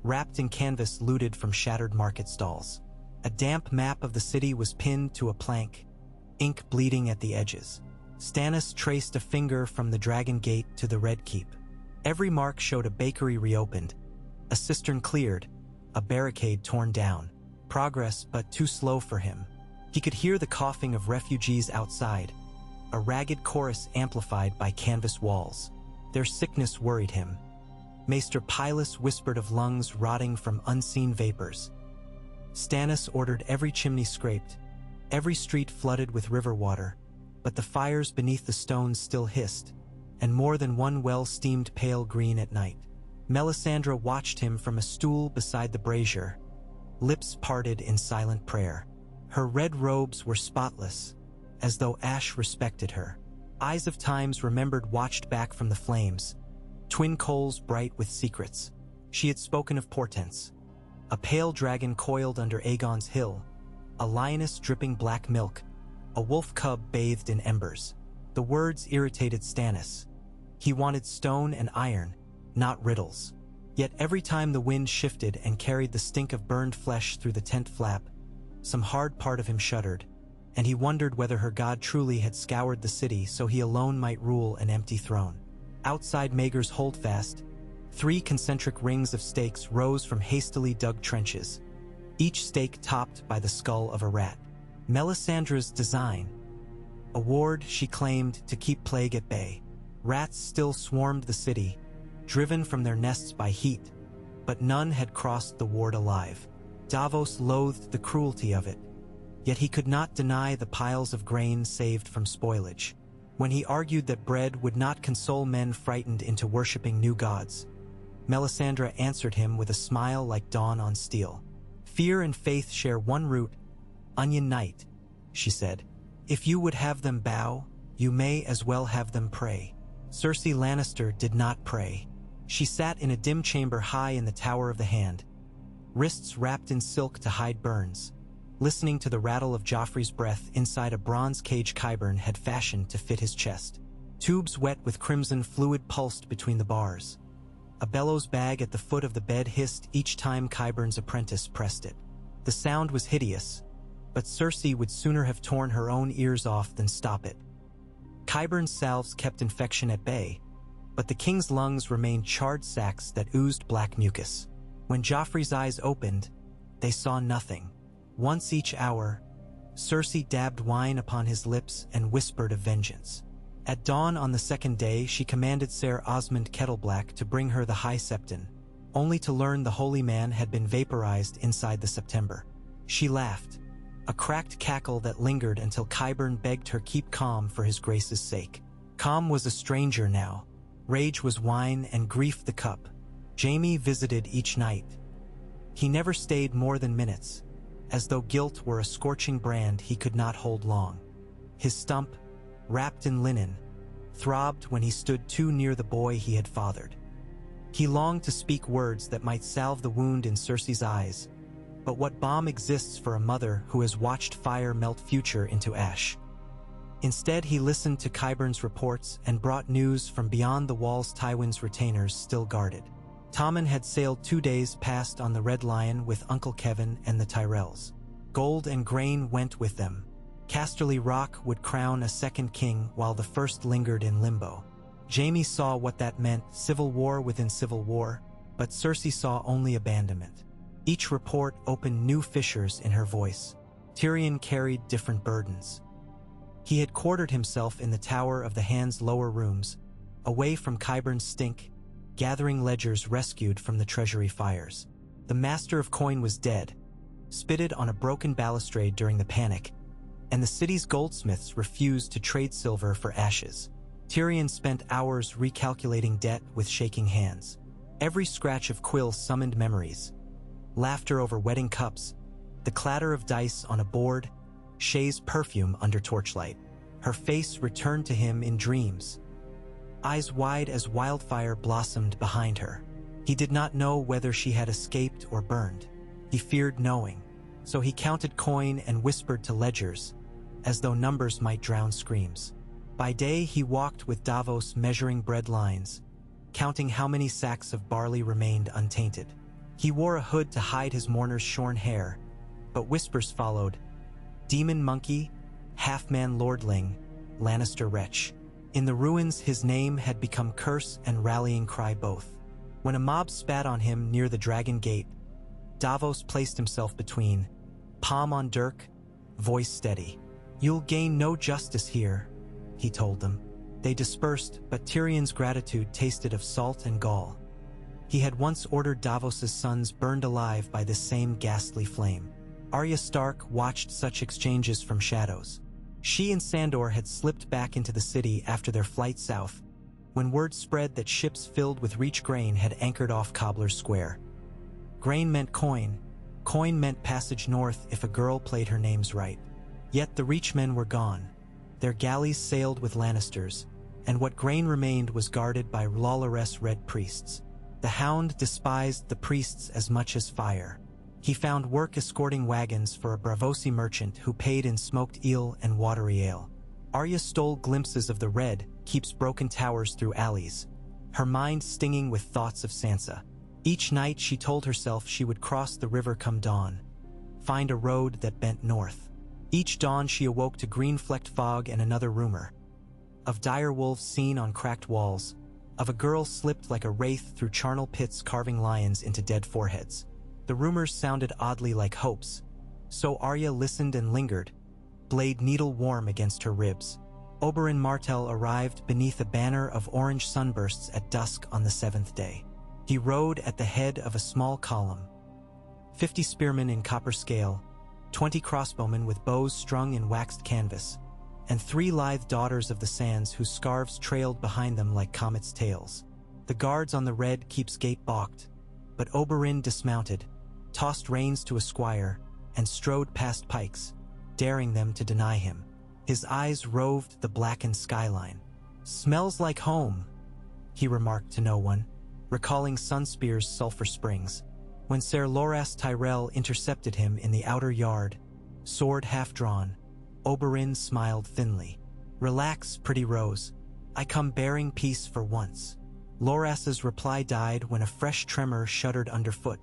wrapped in canvas looted from shattered market stalls. A damp map of the city was pinned to a plank, ink bleeding at the edges. Stannis traced a finger from the Dragon Gate to the Red Keep. Every mark showed a bakery reopened, a cistern cleared, a barricade torn down. Progress, but too slow for him. He could hear the coughing of refugees outside, a ragged chorus amplified by canvas walls. Their sickness worried him. Maester Pylus whispered of lungs rotting from unseen vapors. Stannis ordered every chimney scraped, every street flooded with river water, but the fires beneath the stones still hissed, and more than one well steamed pale green at night. Melisandre watched him from a stool beside the brazier, lips parted in silent prayer. Her red robes were spotless, as though ash respected her. Eyes of Times remembered watched back from the flames, twin coals bright with secrets. She had spoken of portents. A pale dragon coiled under Aegon's hill, a lioness dripping black milk, a wolf cub bathed in embers. The words irritated Stannis. He wanted stone and iron, not riddles. Yet every time the wind shifted and carried the stink of burned flesh through the tent flap, some hard part of him shuddered, and he wondered whether her god truly had scoured the city so he alone might rule an empty throne. Outside Maegor's holdfast, 3 concentric rings of stakes rose from hastily dug trenches, each stake topped by the skull of a rat. Melisandre's design, a ward she claimed to keep plague at bay. Rats still swarmed the city, driven from their nests by heat, but none had crossed the ward alive. Davos loathed the cruelty of it, yet he could not deny the piles of grain saved from spoilage. When he argued that bread would not console men frightened into worshipping new gods, Melisandre answered him with a smile like dawn on steel. Fear and faith share one root, Onion Knight, she said. If you would have them bow, you may as well have them pray. Cersei Lannister did not pray. She sat in a dim chamber high in the Tower of the Hand, wrists wrapped in silk to hide burns, listening to the rattle of Joffrey's breath inside a bronze cage Qyburn had fashioned to fit his chest. Tubes wet with crimson fluid pulsed between the bars. A bellows bag at the foot of the bed hissed each time Qyburn's apprentice pressed it. The sound was hideous, but Cersei would sooner have torn her own ears off than stop it. Qyburn's salves kept infection at bay, but the king's lungs remained charred sacks that oozed black mucus. When Joffrey's eyes opened, they saw nothing. Once each hour, Cersei dabbed wine upon his lips and whispered of vengeance. At dawn on the second day, she commanded Ser Osmond Kettleblack to bring her the High Septon, only to learn the holy man had been vaporized inside the September. She laughed, a cracked cackle that lingered until Qyburn begged her keep calm for his grace's sake. Calm was a stranger now. Rage was wine and grief the cup. Jaime visited each night. He never stayed more than minutes, as though guilt were a scorching brand he could not hold long. His stump, wrapped in linen, throbbed when he stood too near the boy he had fathered. He longed to speak words that might salve the wound in Cersei's eyes, but what balm exists for a mother who has watched fire melt future into ash? Instead, he listened to Qyburn's reports and brought news from beyond the walls Tywin's retainers still guarded. Tommen had sailed 2 days past on the Red Lion with Uncle Kevin and the Tyrells. Gold and grain went with them. Casterly Rock would crown a second king while the first lingered in limbo. Jaime saw what that meant, civil war within civil war, but Cersei saw only abandonment. Each report opened new fissures in her voice. Tyrion carried different burdens. He had quartered himself in the Tower of the Hand's lower rooms, away from Qyburn's stink, gathering ledgers rescued from the treasury fires. The Master of Coin was dead, spitted on a broken balustrade during the panic, and the city's goldsmiths refused to trade silver for ashes. Tyrion spent hours recalculating debt with shaking hands. Every scratch of quill summoned memories. Laughter over wedding cups, the clatter of dice on a board, Shay's perfume under torchlight. Her face returned to him in dreams. Eyes wide as wildfire blossomed behind her. He did not know whether she had escaped or burned. He feared knowing, so he counted coin and whispered to ledgers, as though numbers might drown screams. By day he walked with Davos measuring bread lines, counting how many sacks of barley remained untainted. He wore a hood to hide his mourner's shorn hair, but whispers followed. Demon monkey, half-man lordling, Lannister wretch. In the ruins his name had become curse and rallying cry both. When a mob spat on him near the Dragon Gate, Davos placed himself between, palm on dirk, voice steady. "You'll gain no justice here," he told them. They dispersed, but Tyrion's gratitude tasted of salt and gall. He had once ordered Davos's sons burned alive by this same ghastly flame. Arya Stark watched such exchanges from shadows. She and Sandor had slipped back into the city after their flight south, when word spread that ships filled with Reach grain had anchored off Cobbler's Square. Grain meant coin. Coin meant passage north if a girl played her names right. Yet the Reachmen were gone. Their galleys sailed with Lannisters, and what grain remained was guarded by lawless red priests. The Hound despised the priests as much as fire. He found work escorting wagons for a Braavosi merchant who paid in smoked eel and watery ale. Arya stole glimpses of the red, keeps broken towers through alleys, her mind stinging with thoughts of Sansa. Each night she told herself she would cross the river come dawn, find a road that bent north. Each dawn she awoke to green-flecked fog and another rumor. Of dire wolves seen on cracked walls, of a girl slipped like a wraith through charnel pits carving lions into dead foreheads. The rumors sounded oddly like hopes, so Arya listened and lingered, blade needle warm against her ribs. Oberyn Martell arrived beneath a banner of orange sunbursts at dusk on the 7th day. He rode at the head of a small column. 50 spearmen in copper scale, 20 crossbowmen with bows strung in waxed canvas, and 3 lithe daughters of the sands whose scarves trailed behind them like comets' tails. The guards on the Red Keep's gate balked, but Oberyn dismounted, tossed reins to a squire, and strode past pikes, daring them to deny him. His eyes roved the blackened skyline. "Smells like home," he remarked to no one, recalling Sunspear's sulfur springs. When Ser Loras Tyrell intercepted him in the outer yard, sword half-drawn, Oberyn smiled thinly. "Relax, pretty Rose. I come bearing peace for once." Loras's reply died when a fresh tremor shuddered underfoot,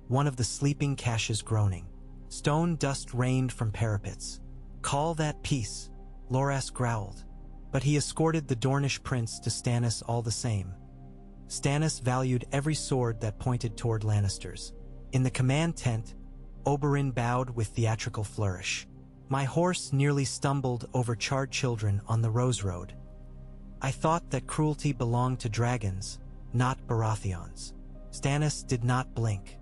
one of the sleeping caches groaning. Stone dust rained from parapets. "Call that peace," Loras growled. But he escorted the Dornish prince to Stannis all the same. Stannis valued every sword that pointed toward Lannisters. In the command tent, Oberyn bowed with theatrical flourish. "My horse nearly stumbled over charred children on the Rose Road. I thought that cruelty belonged to dragons, not Baratheons." Stannis did not blink.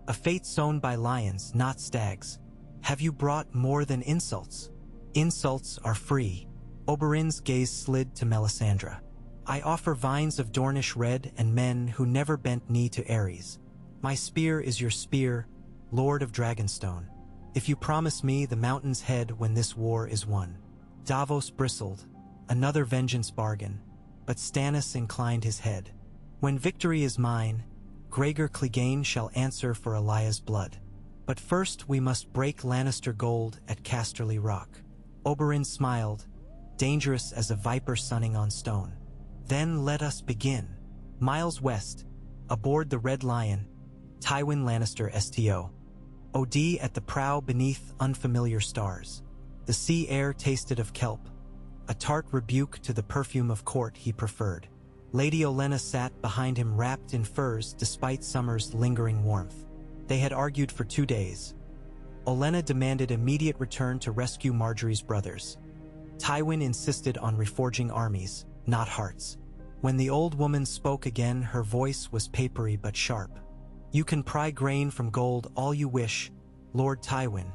"A fate sown by lions, not stags. Have you brought more than insults?" "Insults are free." Oberyn's gaze slid to Melisandre. "I offer vines of Dornish red and men who never bent knee to Aerys. My spear is your spear, Lord of Dragonstone. If you promise me the mountain's head when this war is won." Davos bristled. Another vengeance bargain, but Stannis inclined his head. "When victory is mine, Gregor Clegane shall answer for Elia's blood. But first we must break Lannister gold at Casterly Rock." Oberyn smiled, dangerous as a viper sunning on stone. "Then let us begin." Miles west, aboard the Red Lion, Tywin Lannister STO. OD at the prow beneath unfamiliar stars. The sea air tasted of kelp, a tart rebuke to the perfume of court he preferred. Lady Olenna sat behind him wrapped in furs despite summer's lingering warmth. They had argued for 2 days. Olenna demanded immediate return to rescue Margaery's brothers. Tywin insisted on reforging armies, not hearts. When the old woman spoke again, her voice was papery but sharp. "You can pry grain from gold all you wish, Lord Tywin,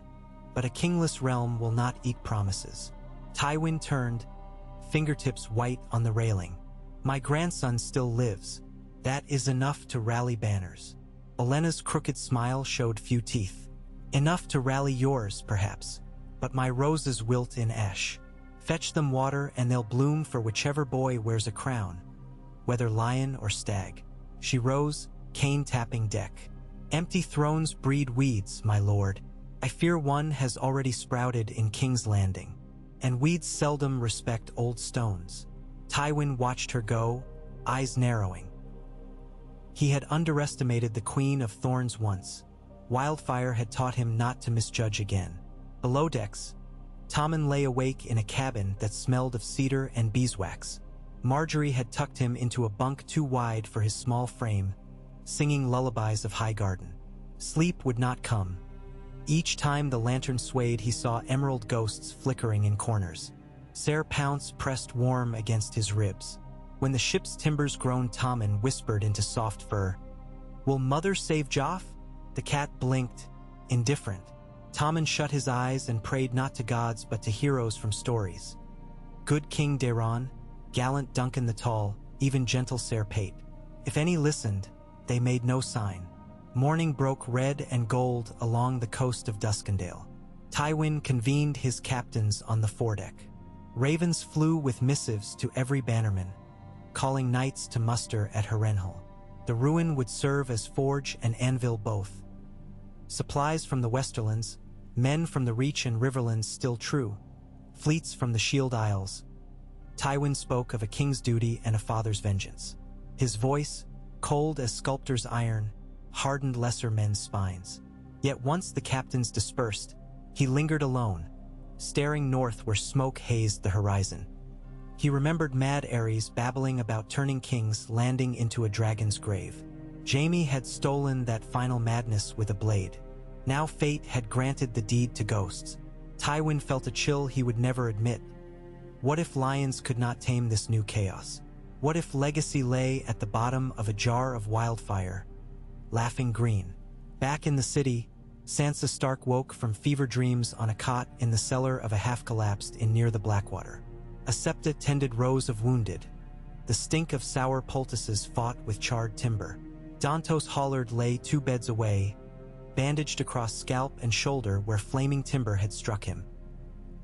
but a kingless realm will not eke promises." Tywin turned, fingertips white on the railing. "My grandson still lives. That is enough to rally banners." Olenna's crooked smile showed few teeth. "Enough to rally yours, perhaps, but my roses wilt in ash. Fetch them water and they'll bloom for whichever boy wears a crown, whether lion or stag." She rose, cane tapping deck. "Empty thrones breed weeds, my lord. I fear one has already sprouted in King's Landing, and weeds seldom respect old stones." Tywin watched her go, eyes narrowing. He had underestimated the Queen of Thorns once. Wildfire had taught him not to misjudge again. Below decks, Tommen lay awake in a cabin that smelled of cedar and beeswax. Margaery had tucked him into a bunk too wide for his small frame, singing lullabies of Highgarden. Sleep would not come. Each time the lantern swayed, he saw emerald ghosts flickering in corners. Ser Pounce pressed warm against his ribs. When the ship's timbers groaned, Tommen whispered into soft fur, "Will Mother save Joff?" The cat blinked, indifferent. Tommen shut his eyes and prayed not to gods but to heroes from stories. Good King Daeron, gallant Duncan the Tall, even gentle Ser Pate. If any listened, they made no sign. Morning broke red and gold along the coast of Duskendale. Tywin convened his captains on the foredeck. Ravens flew with missives to every bannerman, calling knights to muster at Harrenhal. The ruin would serve as forge and anvil both. Supplies from the Westerlands, men from the Reach and Riverlands still true, fleets from the Shield Isles. Tywin spoke of a king's duty and a father's vengeance. His voice, cold as sculptor's iron, hardened lesser men's spines. Yet once the captains dispersed, he lingered alone, staring north where smoke hazed the horizon. He remembered Mad Aerys babbling about turning kings landing into a dragon's grave. Jaime had stolen that final madness with a blade. Now fate had granted the deed to ghosts. Tywin felt a chill he would never admit. What if lions could not tame this new chaos? What if legacy lay at the bottom of a jar of wildfire, laughing green? Back in the city, Sansa Stark woke from fever dreams on a cot in the cellar of a half-collapsed inn near the Blackwater. A septa tended rows of wounded. The stink of sour poultices fought with charred timber. Dantos Hollard lay 2 beds away, bandaged across scalp and shoulder where flaming timber had struck him.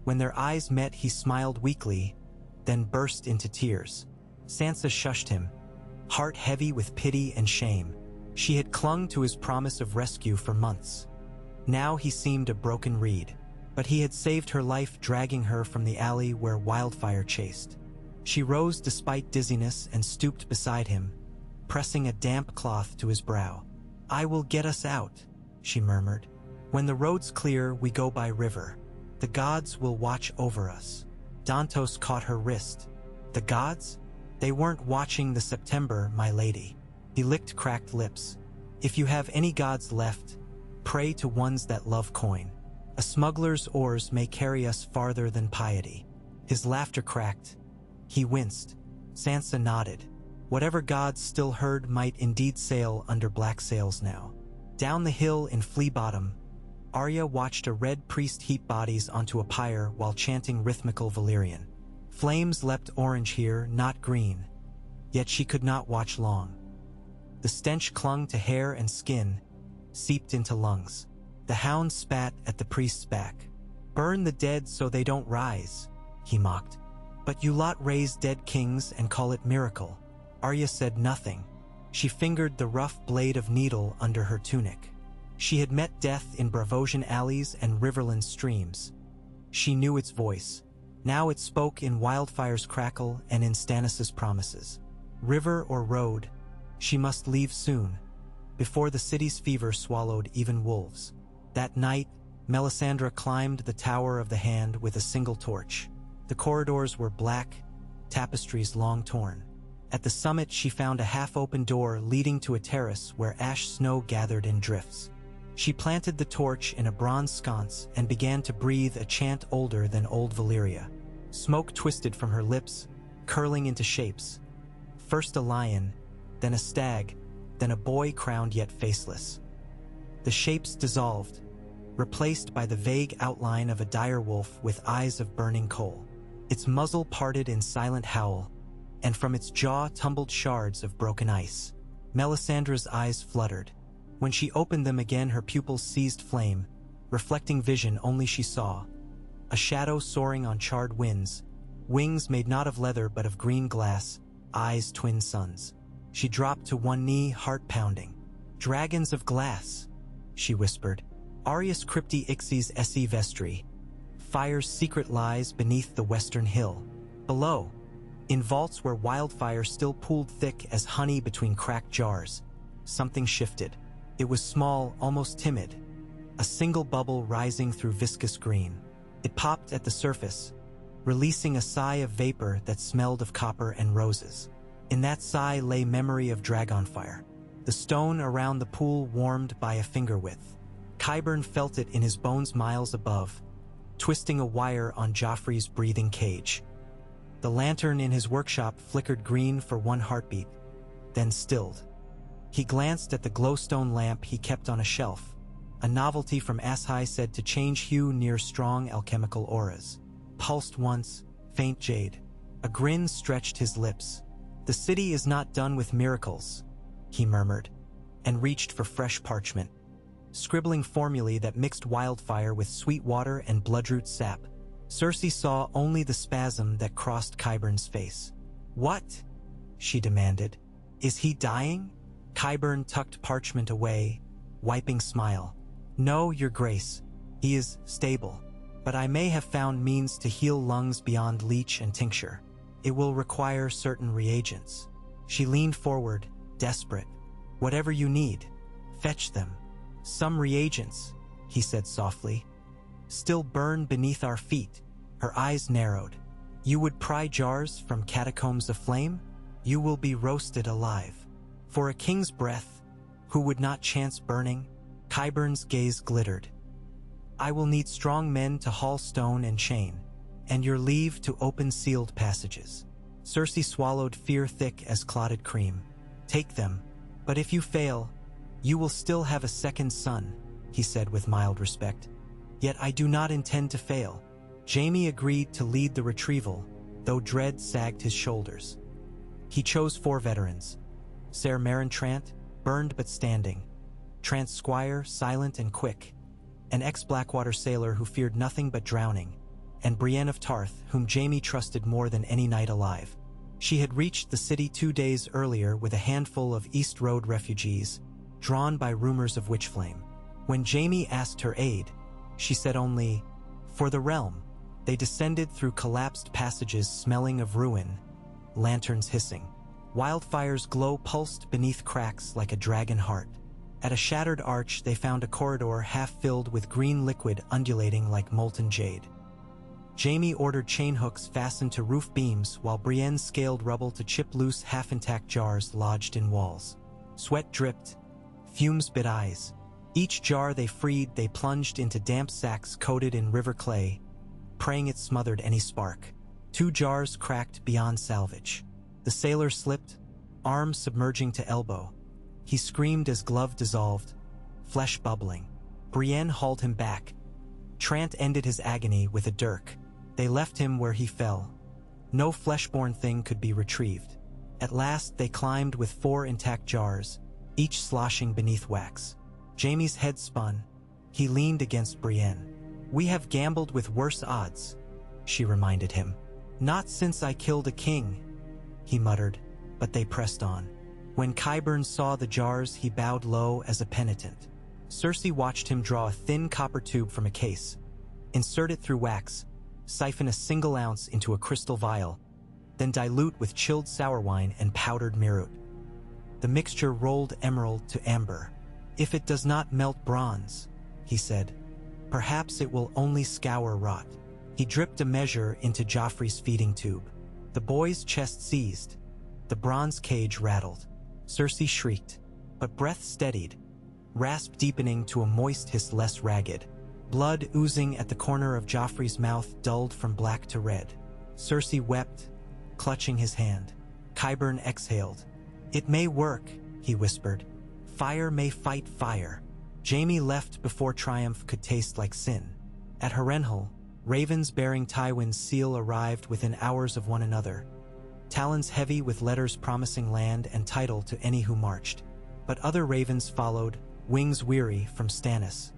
When their eyes met, he smiled weakly, then burst into tears. Sansa shushed him, heart heavy with pity and shame. She had clung to his promise of rescue for months. Now he seemed a broken reed, but he had saved her life, dragging her from the alley where wildfire chased. She rose despite dizziness and stooped beside him, pressing a damp cloth to his brow. "I will get us out," she murmured. "When the road's clear, we go by river. The gods will watch over us." Dantos caught her wrist. "The gods? They weren't watching the September, my lady." He licked cracked lips. "If you have any gods left, pray to ones that love coin. A smuggler's oars may carry us farther than piety." His laughter cracked. He winced. Sansa nodded. Whatever gods still heard might indeed sail under black sails now. Down the hill in Flea Bottom, Arya watched a red priest heap bodies onto a pyre while chanting rhythmical Valyrian. Flames leapt orange here, not green, yet she could not watch long. The stench clung to hair and skin, seeped into lungs. The hound spat at the priest's back. "Burn the dead so they don't rise," he mocked. "But you lot raise dead kings and call it miracle." Arya said nothing. She fingered the rough blade of needle under her tunic. She had met death in Bravosian alleys and Riverland streams. She knew its voice. Now it spoke in Wildfire's crackle and in Stannis' promises. River or road, she must leave soon, before the city's fever swallowed even wolves. That night, Melisandre climbed the Tower of the Hand with a single torch. The corridors were black, tapestries long torn. At the summit, she found a half-open door leading to a terrace where ash snow gathered in drifts. She planted the torch in a bronze sconce and began to breathe a chant older than old Valyria. Smoke twisted from her lips, curling into shapes. First a lion, then a stag, then a boy crowned yet faceless. The shapes dissolved, replaced by the vague outline of a dire wolf with eyes of burning coal. Its muzzle parted in silent howl, and from its jaw tumbled shards of broken ice. Melisandre's eyes fluttered. When she opened them again, her pupils seized flame, reflecting vision only she saw. A shadow soaring on charred winds, wings made not of leather but of green glass, eyes twin suns. She dropped to one knee, heart pounding. "Dragons of glass," she whispered. "Aerys crypti ixes esse vestri." Fire's secret lies beneath the western hill. Below, in vaults where wildfire still pooled thick as honey between cracked jars, something shifted. It was small, almost timid, a single bubble rising through viscous green. It popped at the surface, releasing a sigh of vapor that smelled of copper and roses. In that sigh lay memory of dragonfire. The stone around the pool warmed by a finger width. Qyburn felt it in his bones miles above, twisting a wire on Joffrey's breathing cage. The lantern in his workshop flickered green for one heartbeat, then stilled. He glanced at the glowstone lamp he kept on a shelf, a novelty from Ashai said to change hue near strong alchemical auras. Pulsed once, faint jade. A grin stretched his lips. "The city is not done with miracles," he murmured, and reached for fresh parchment. Scribbling formulae that mixed wildfire with sweet water and bloodroot sap, Cersei saw only the spasm that crossed Qyburn's face. "What?" she demanded. "Is he dying?" Qyburn tucked parchment away, wiping smile. "No, your grace. He is stable. But I may have found means to heal lungs beyond leech and tincture. It will require certain reagents." She leaned forward, desperate. "Whatever you need, fetch them." "Some reagents," he said softly, "still burn beneath our feet." Her eyes narrowed. "You would pry jars from catacombs aflame? You will be roasted alive. For a king's breath, who would not chance burning?" Qyburn's gaze glittered. "I will need strong men to haul stone and chain, and your leave to open sealed passages." Cersei swallowed fear thick as clotted cream. "Take them, but if you fail, you will still have a second son," he said with mild respect. "Yet I do not intend to fail." Jaime agreed to lead the retrieval, though dread sagged his shoulders. He chose 4 veterans. Ser Meryn Trant, burned but standing. Trant's squire, silent and quick. An ex-Blackwater sailor who feared nothing but drowning. And Brienne of Tarth, whom Jaime trusted more than any knight alive. She had reached the city 2 days earlier with a handful of East Road refugees, drawn by rumors of witchflame. When Jaime asked her aid, she said only, "For the realm." They descended through collapsed passages smelling of ruin, lanterns hissing. Wildfire's glow pulsed beneath cracks like a dragon heart. At a shattered arch, they found a corridor half filled with green liquid undulating like molten jade. Jaime ordered chain hooks fastened to roof beams while Brienne scaled rubble to chip loose half-intact jars lodged in walls. Sweat dripped, fumes bit eyes. Each jar they freed, they plunged into damp sacks coated in river clay, praying it smothered any spark. 2 jars cracked beyond salvage. The sailor slipped, arm submerging to elbow. He screamed as glove dissolved, flesh bubbling. Brienne hauled him back. Trant ended his agony with a dirk. They left him where he fell. No flesh-born thing could be retrieved. At last they climbed with 4 intact jars, each sloshing beneath wax. Jaime's head spun. He leaned against Brienne. "We have gambled with worse odds," she reminded him. "Not since I killed a king," he muttered, but they pressed on. When Qyburn saw the jars, he bowed low as a penitent. Cersei watched him draw a thin copper tube from a case, insert it through wax, siphon a single ounce into a crystal vial, then dilute with chilled sour wine and powdered mirut. The mixture rolled emerald to amber. "If it does not melt bronze," he said. "Perhaps it will only scour rot." He dripped a measure into Joffrey's feeding tube. The boy's chest seized. The bronze cage rattled. Cersei shrieked, but breath steadied, rasp deepening to a moist hiss less ragged. Blood oozing at the corner of Joffrey's mouth dulled from black to red. Cersei wept, clutching his hand. Qyburn exhaled. "It may work," he whispered. "Fire may fight fire." Jaime left before triumph could taste like sin. At Harrenhal, ravens bearing Tywin's seal arrived within hours of one another, talons heavy with letters promising land and title to any who marched. But other ravens followed, wings weary, from Stannis.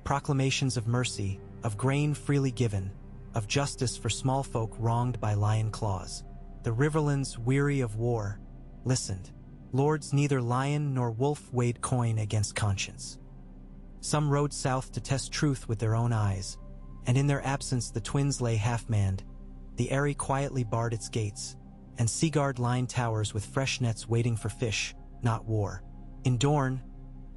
Proclamations of mercy, of grain freely given, of justice for small folk wronged by lion claws. The riverlands, weary of war, listened. Lords neither lion nor wolf weighed coin against conscience. Some rode south to test truth with their own eyes, and in their absence the twins lay half-manned. The Aery quietly barred its gates, and Seaguard lined towers with fresh nets waiting for fish, not war. In Dorne,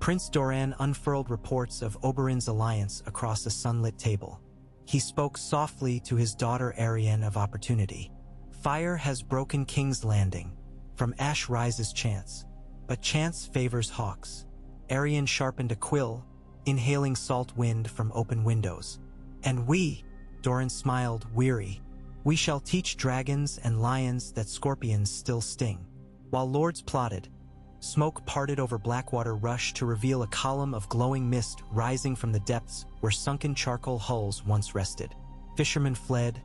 Prince Doran unfurled reports of Oberyn's alliance across a sunlit table. He spoke softly to his daughter Arianne of opportunity. "Fire has broken King's Landing. From ash rises chance, but chance favors hawks." Arianne sharpened a quill, inhaling salt wind from open windows. "And we," Doran smiled, weary, "we shall teach dragons and lions that scorpions still sting." While lords plotted, smoke parted over Blackwater Rush to reveal a column of glowing mist rising from the depths where sunken charcoal hulls once rested. Fishermen fled,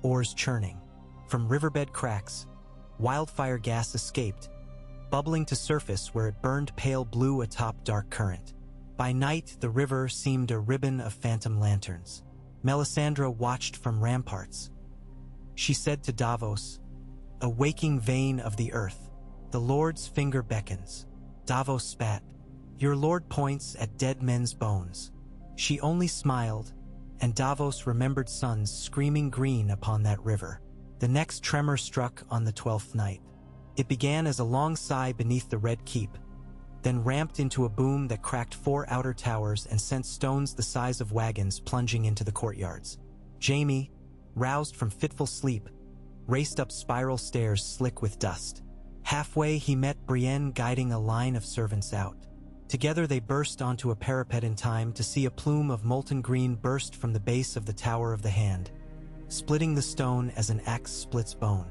oars churning. From riverbed cracks, wildfire gas escaped, bubbling to surface where it burned pale blue atop dark current. By night, the river seemed a ribbon of phantom lanterns. Melisandre watched from ramparts. She said to Davos, "A waking vein of the earth. The Lord's finger beckons." Davos spat. "Your Lord points at dead men's bones." She only smiled, and Davos remembered suns screaming green upon that river. The next tremor struck on the 12th night. It began as a long sigh beneath the Red Keep, then ramped into a boom that cracked 4 outer towers and sent stones the size of wagons plunging into the courtyards. Jaime, roused from fitful sleep, raced up spiral stairs slick with dust. Halfway, he met Brienne guiding a line of servants out. Together they burst onto a parapet in time to see a plume of molten green burst from the base of the Tower of the Hand, splitting the stone as an axe splits bone.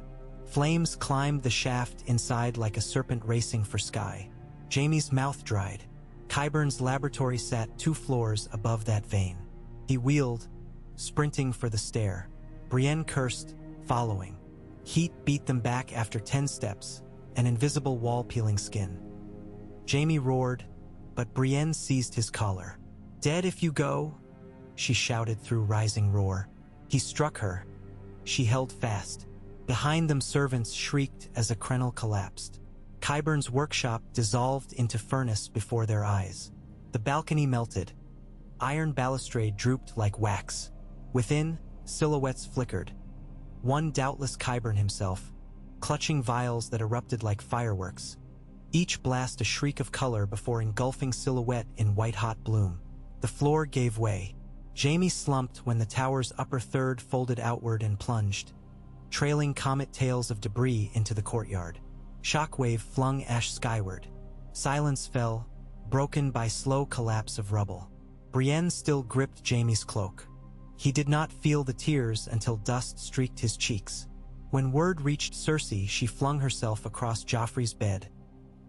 Flames climbed the shaft inside like a serpent racing for sky. Jaime's mouth dried. Qyburn's laboratory sat 2 floors above that vein. He wheeled, sprinting for the stair. Brienne cursed, following. Heat beat them back after 10 steps, an invisible wall peeling skin. Jaime roared, but Brienne seized his collar. "Dead if you go," she shouted through rising roar. He struck her. She held fast. Behind them servants shrieked as a crenel collapsed. Qyburn's workshop dissolved into furnace before their eyes. The balcony melted. Iron balustrade drooped like wax. Within, silhouettes flickered. One doubtless Qyburn himself, clutching vials that erupted like fireworks. Each blast a shriek of color before engulfing silhouette in white-hot bloom. The floor gave way. Jaime slumped when the tower's upper third folded outward and plunged, trailing comet tails of debris into the courtyard. Shockwave flung ash skyward. Silence fell, broken by slow collapse of rubble. Brienne still gripped Jaime's cloak. He did not feel the tears until dust streaked his cheeks. When word reached Cersei, she flung herself across Joffrey's bed,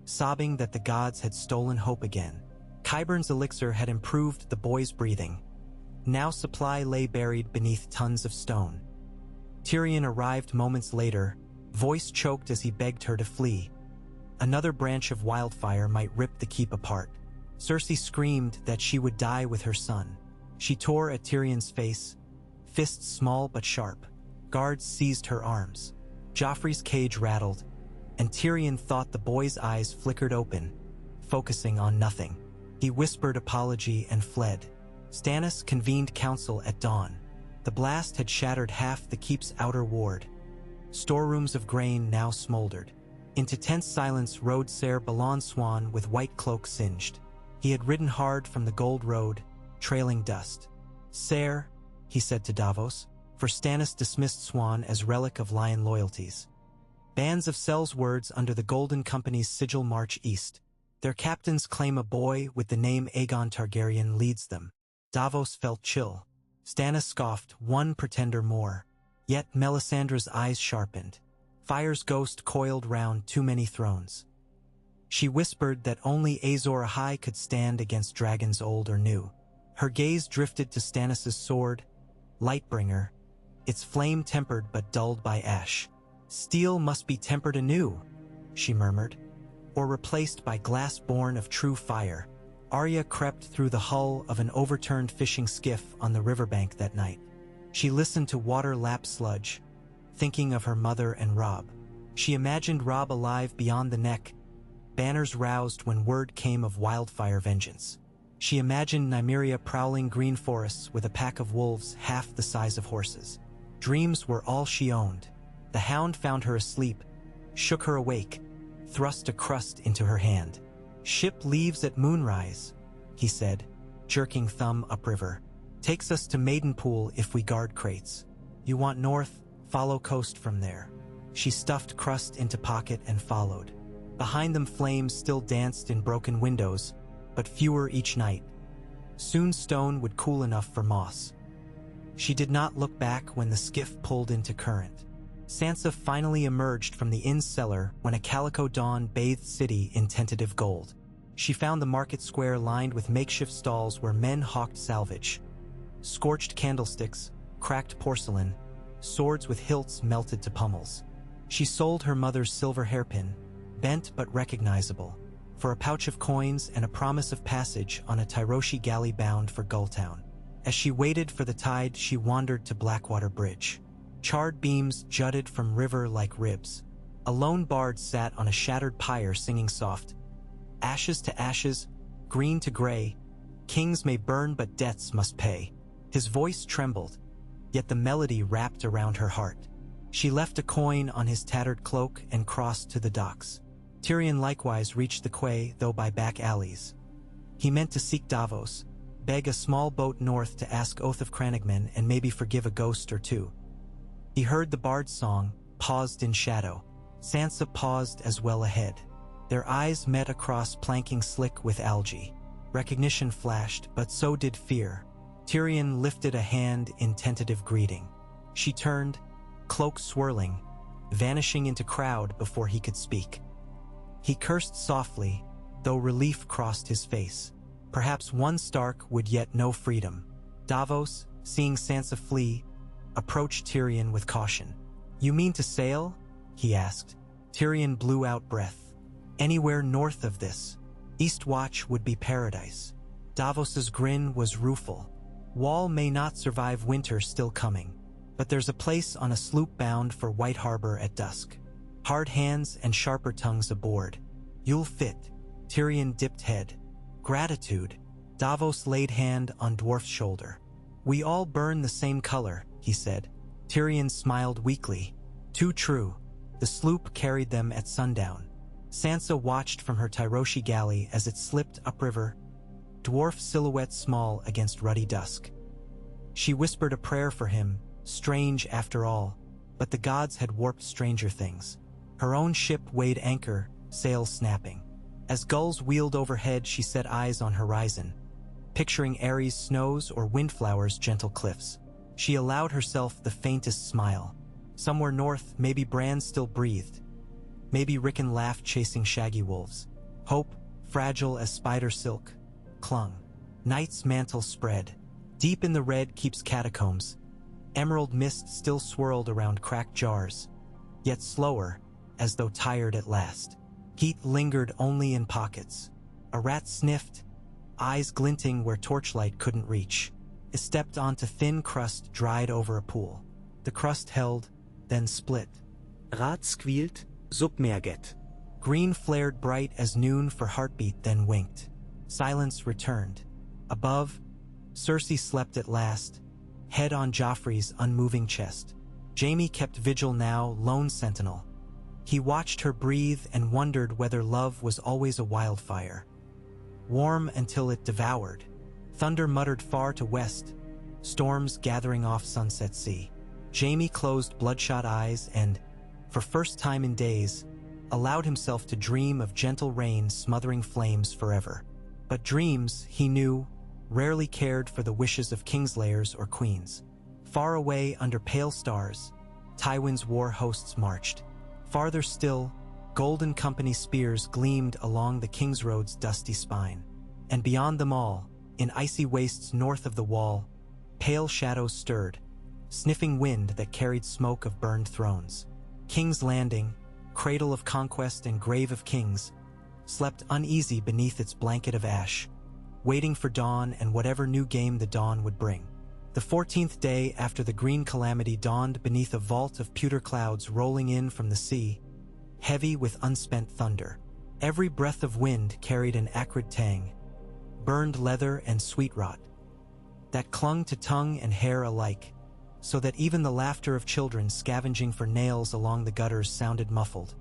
sobbing that the gods had stolen hope again. Qyburn's elixir had improved the boy's breathing. Now supply lay buried beneath tons of stone. Tyrion arrived moments later, voice choked as he begged her to flee. Another branch of wildfire might rip the keep apart. Cersei screamed that she would die with her son. She tore at Tyrion's face, fists small but sharp. Guards seized her arms. Joffrey's cage rattled, and Tyrion thought the boy's eyes flickered open, focusing on nothing. He whispered apology and fled. Stannis convened council at dawn. The blast had shattered half the keep's outer ward. Storerooms of grain now smoldered. Into tense silence rode Ser Balon Swan with white cloak singed. He had ridden hard from the Gold Road, trailing dust. "Sire," he said to Davos, for Stannis dismissed Swan as relic of lion loyalties. Bands of Sel's words under the Golden Company's sigil march east. Their captains claim a boy with the name Aegon Targaryen leads them. Davos felt chill. Stannis scoffed, one pretender more. Yet Melisandre's eyes sharpened. Fire's ghost coiled round too many thrones. She whispered that only Azor Ahai could stand against dragons old or new. Her gaze drifted to Stannis' sword, Lightbringer, its flame tempered but dulled by ash. "Steel must be tempered anew," she murmured, "or replaced by glass born of true fire." Arya crept through the hull of an overturned fishing skiff on the riverbank that night. She listened to water lap sludge, thinking of her mother and Robb. She imagined Robb alive beyond the neck, banners roused when word came of wildfire vengeance. She imagined Nymeria prowling green forests with a pack of wolves half the size of horses. Dreams were all she owned. The hound found her asleep, shook her awake, thrust a crust into her hand. "Ship leaves at moonrise," he said, jerking thumb upriver. "Takes us to Maidenpool if we guard crates. You want north, follow coast from there." She stuffed crust into pocket and followed. Behind them flames still danced in broken windows, but fewer each night. Soon stone would cool enough for moss. She did not look back when the skiff pulled into current. Sansa finally emerged from the inn's cellar when a calico dawn bathed city in tentative gold. She found the market square lined with makeshift stalls where men hawked salvage. Scorched candlesticks, cracked porcelain, swords with hilts melted to pummels. She sold her mother's silver hairpin, bent but recognizable, for a pouch of coins and a promise of passage on a Tyroshi galley bound for Gulltown. As she waited for the tide, she wandered to Blackwater Bridge. Charred beams jutted from river like ribs. A lone bard sat on a shattered pyre singing soft, "Ashes to ashes, green to gray, kings may burn but debts must pay." His voice trembled, yet the melody wrapped around her heart. She left a coin on his tattered cloak and crossed to the docks. Tyrion likewise reached the quay, though by back alleys. He meant to seek Davos, beg a small boat north to ask oath of Crannogmen and maybe forgive a ghost or two. He heard the bard's song, paused in shadow. Sansa paused as well ahead. Their eyes met across planking slick with algae. Recognition flashed, but so did fear. Tyrion lifted a hand in tentative greeting. She turned, cloak swirling, vanishing into crowd before he could speak. He cursed softly, though relief crossed his face. Perhaps one Stark would yet know freedom. Davos, seeing Sansa flee, approached Tyrion with caution. "You mean to sail?" he asked. Tyrion blew out breath. "Anywhere north of this. Eastwatch would be paradise." Davos's grin was rueful. "Wall may not survive winter still coming, but there's a place on a sloop bound for White Harbor at dusk. Hard hands and sharper tongues aboard. You'll fit." Tyrion dipped head. "Gratitude." Davos laid hand on Dwarf's shoulder. "We all burn the same color," he said. Tyrion smiled weakly. Too true. The sloop carried them at sundown. Sansa watched from her Tyroshi galley as it slipped upriver, dwarf silhouette small against ruddy dusk. She whispered a prayer for him, strange after all, but the gods had warped stranger things. Her own ship weighed anchor, sails snapping. As gulls wheeled overhead, she set eyes on horizon, picturing Aerys' snows or windflowers' gentle cliffs. She allowed herself the faintest smile. Somewhere north, maybe Bran still breathed. Maybe Rickon laughed chasing shaggy wolves. Hope, fragile as spider silk, clung. Night's mantle spread. Deep in the red keep's catacombs. Emerald mist still swirled around cracked jars, yet slower, as though tired at last. Heat lingered only in pockets. A rat sniffed, eyes glinting where torchlight couldn't reach. It stepped onto thin crust dried over a pool. The crust held, then split. Rat squealt, submerget. Green flared bright as noon for heartbeat, then winked. Silence returned. Above, Cersei slept at last, head on Joffrey's unmoving chest. Jaime kept vigil now, lone sentinel. He watched her breathe and wondered whether love was always a wildfire. Warm until it devoured, Thunder muttered far to west, storms gathering off Sunset Sea. Jaime closed bloodshot eyes and, for first time in days, allowed himself to dream of gentle rain smothering flames forever. But dreams, he knew, rarely cared for the wishes of kingslayers or queens. Far away under pale stars, Tywin's war hosts marched. Farther still, golden company spears gleamed along the King's Road's dusty spine. And beyond them all, in icy wastes north of the wall, pale shadows stirred, sniffing wind that carried smoke of burned thrones. King's Landing, cradle of conquest and grave of kings, slept uneasy beneath its blanket of ash, waiting for dawn and whatever new game the dawn would bring. The 14th day after the green calamity dawned beneath a vault of pewter clouds rolling in from the sea, heavy with unspent thunder. Every breath of wind carried an acrid tang, burned leather and sweet rot, that clung to tongue and hair alike, so that even the laughter of children scavenging for nails along the gutters sounded muffled,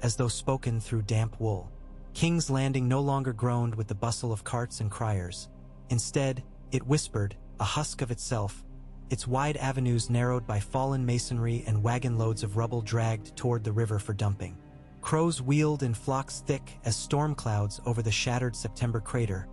as though spoken through damp wool. King's Landing no longer groaned with the bustle of carts and criers. Instead, it whispered, a husk of itself, its wide avenues narrowed by fallen masonry and wagon loads of rubble dragged toward the river for dumping. Crows wheeled in flocks thick as storm clouds over the shattered September crater,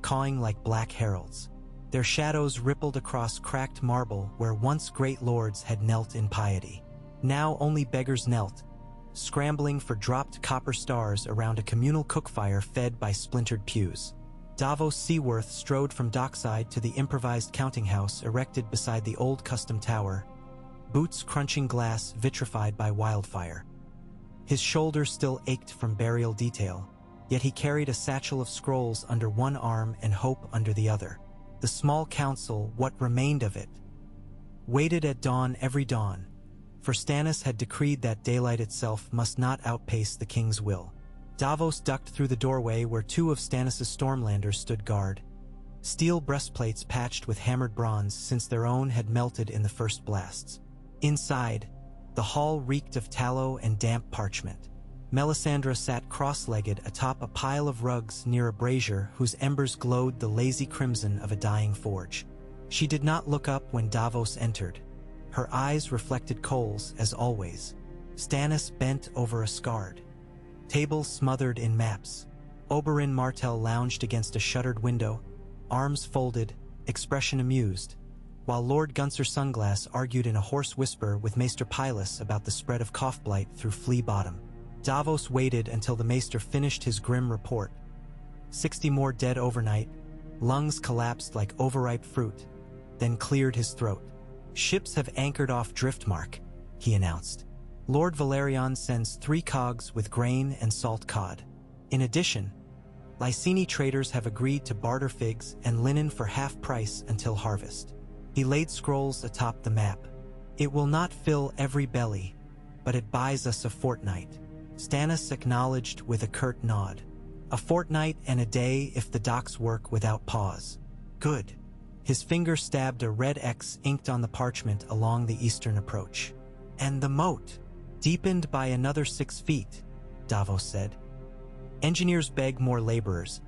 cawing like black heralds. Their shadows rippled across cracked marble where once great lords had knelt in piety. Now only beggars knelt, scrambling for dropped copper stars around a communal cookfire fed by splintered pews. Davos Seaworth strode from dockside to the improvised counting house erected beside the old custom tower, boots crunching glass vitrified by wildfire. His shoulder still ached from burial detail, yet he carried a satchel of scrolls under one arm and hope under the other. The small council, what remained of it, waited at dawn every dawn, for Stannis had decreed that daylight itself must not outpace the king's will. Davos ducked through the doorway where two of Stannis' Stormlanders stood guard, steel breastplates patched with hammered bronze since their own had melted in the first blasts. Inside, the hall reeked of tallow and damp parchment. Melisandre sat cross-legged atop a pile of rugs near a brazier whose embers glowed the lazy crimson of a dying forge. She did not look up when Davos entered. Her eyes reflected coals, as always. Stannis bent over a scard, table smothered in maps. Oberyn Martell lounged against a shuttered window, arms folded, expression amused, while Lord Gunser Sunglass argued in a hoarse whisper with Maester Pylus about the spread of cough blight through Flea Bottom. Davos waited until the Maester finished his grim report. 60 more dead overnight, lungs collapsed like overripe fruit, then cleared his throat. Ships have anchored off Driftmark, he announced. Lord Valerion sends 3 cogs with grain and salt cod. In addition, Lyseni traders have agreed to barter figs and linen for half price until harvest. He laid scrolls atop the map. It will not fill every belly, but it buys us a fortnight. Stannis acknowledged with a curt nod. A fortnight and a day if the docks work without pause. Good. His finger stabbed a red X inked on the parchment along the eastern approach. And the moat, deepened by another 6 feet, Davos said. Engineers beg more laborers,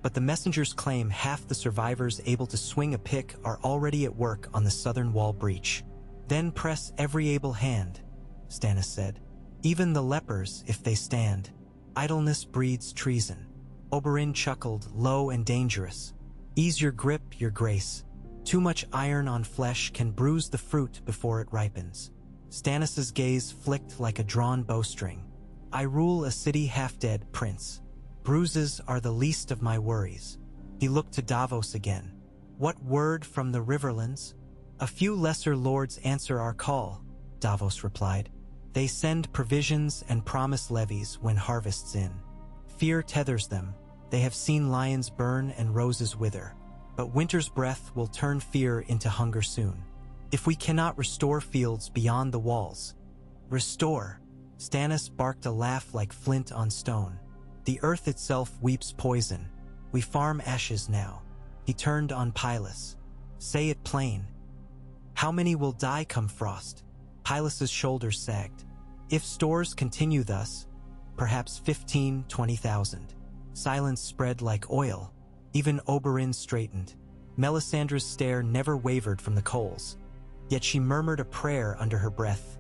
but the messengers claim half the survivors able to swing a pick are already at work on the southern wall breach. Then press every able hand, Stannis said. Even the lepers, if they stand. Idleness breeds treason. Oberyn chuckled, low and dangerous. Ease your grip, your grace. Too much iron on flesh can bruise the fruit before it ripens. Stannis' gaze flicked like a drawn bowstring. I rule a city half-dead, prince. Bruises are the least of my worries. He looked to Davos again. What word from the Riverlands? A few lesser lords answer our call, Davos replied. They send provisions and promise levies when harvest's in. Fear tethers them. They have seen lions burn and roses wither. But winter's breath will turn fear into hunger soon. If we cannot restore fields beyond the walls. Restore. Stannis barked a laugh like flint on stone. The earth itself weeps poison. We farm ashes now. He turned on Pylus. Say it plain. How many will die come frost? Pylus's shoulders sagged. If stores continue thus, perhaps 15,000-20,000. Silence spread like oil. Even Oberyn straightened. Melisandre's stare never wavered from the coals, yet she murmured a prayer under her breath.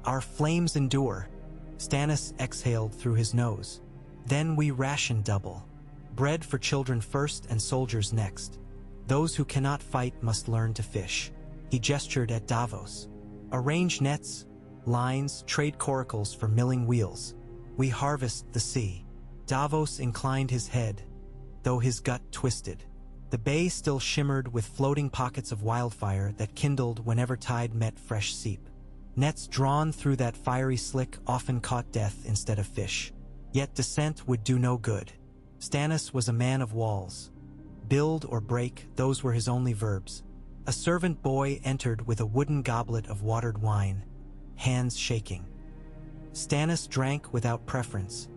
"Our flames endure." Stannis exhaled through his nose. "Then we ration double. Bread for children first and soldiers next. Those who cannot fight must learn to fish." He gestured at Davos. "Arrange nets, lines, trade coracles for milling wheels. We harvest the sea." Davos inclined his head, though his gut twisted. The bay still shimmered with floating pockets of wildfire that kindled whenever tide met fresh seep. Nets drawn through that fiery slick often caught death instead of fish. Yet descent would do no good. Stannis was a man of walls. Build or break, those were his only verbs. A servant boy entered with a wooden goblet of watered wine, hands shaking. Stannis drank without preference,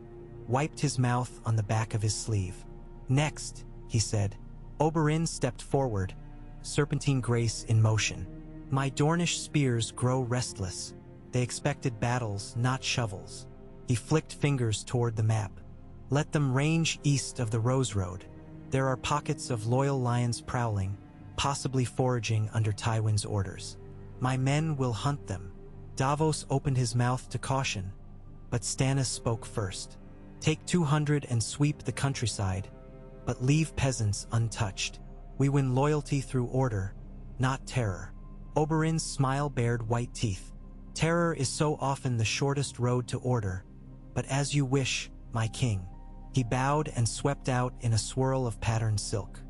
wiped his mouth on the back of his sleeve. "Next," he said. Oberyn stepped forward, serpentine grace in motion. "My Dornish spears grow restless. They expected battles, not shovels." He flicked fingers toward the map. "Let them range east of the Rose Road. There are pockets of loyal lions prowling, possibly foraging under Tywin's orders. My men will hunt them." Davos opened his mouth to caution, but Stannis spoke first. "Take 200 and sweep the countryside, but leave peasants untouched. We win loyalty through order, not terror." Oberyn's smile bared white teeth. "Terror is so often the shortest road to order, but as you wish, my king." He bowed and swept out in a swirl of patterned silk.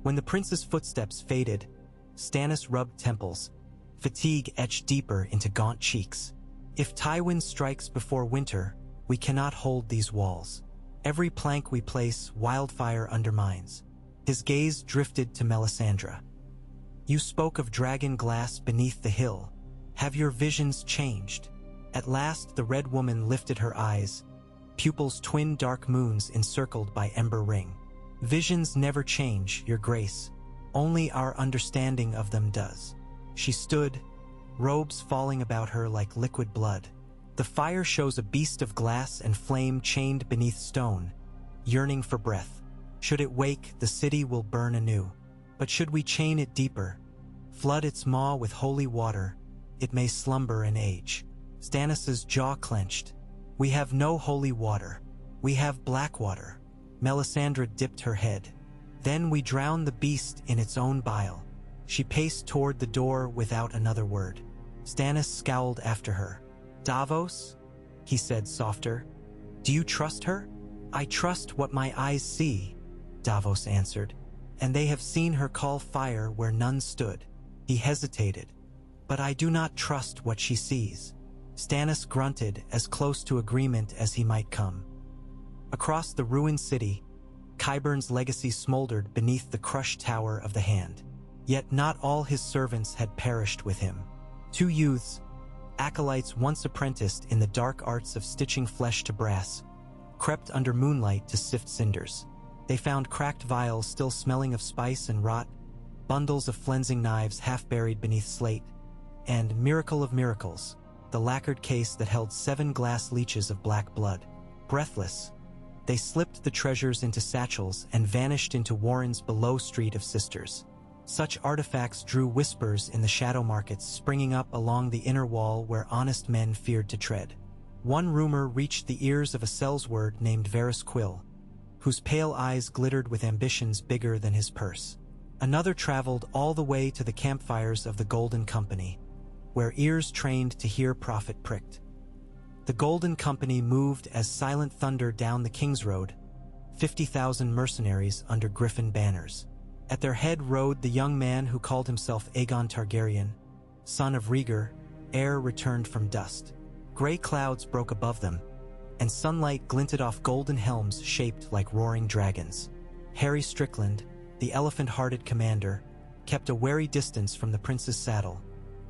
When the prince's footsteps faded, Stannis rubbed temples, fatigue etched deeper into gaunt cheeks. "If Tywin strikes before winter, we cannot hold these walls. Every plank we place, wildfire undermines." His gaze drifted to Melisandre. "You spoke of dragon glass beneath the hill. Have your visions changed?" At last the Red Woman lifted her eyes, pupils twin dark moons encircled by ember ring. "Visions never change, your grace. Only our understanding of them does." She stood, robes falling about her like liquid blood. "The fire shows a beast of glass and flame chained beneath stone, yearning for breath. Should it wake, the city will burn anew. But should we chain it deeper, flood its maw with holy water, it may slumber and age." Stannis's jaw clenched. "We have no holy water. We have black water." Melisandre dipped her head. "Then we drown the beast in its own bile." She paced toward the door without another word. Stannis scowled after her. "Davos?" he said softer. "Do you trust her?" "I trust what my eyes see," Davos answered. "And they have seen her call fire where none stood." He hesitated. "But I do not trust what she sees." Stannis grunted, as close to agreement as he might come. Across the ruined city, Qyburn's legacy smoldered beneath the crushed tower of the Hand. Yet not all his servants had perished with him. 2 youths, acolytes once apprenticed in the dark arts of stitching flesh to brass, crept under moonlight to sift cinders. They found cracked vials still smelling of spice and rot, bundles of flensing knives half buried beneath slate, and, miracle of miracles, the lacquered case that held 7 glass leeches of black blood. Breathless, they slipped the treasures into satchels and vanished into Warren's below street of sisters. Such artifacts drew whispers in the shadow markets springing up along the inner wall where honest men feared to tread. One rumor reached the ears of a sellsword named Varys Quill, whose pale eyes glittered with ambitions bigger than his purse. Another traveled all the way to the campfires of the Golden Company, where ears trained to hear prophet pricked. The Golden Company moved as silent thunder down the King's Road, 50,000 mercenaries under Griffin banners. At their head rode the young man who called himself Aegon Targaryen, son of Rhaegar, heir returned from dust. Gray clouds broke above them, and sunlight glinted off golden helms shaped like roaring dragons. Harry Strickland, the elephant-hearted commander, kept a wary distance from the prince's saddle,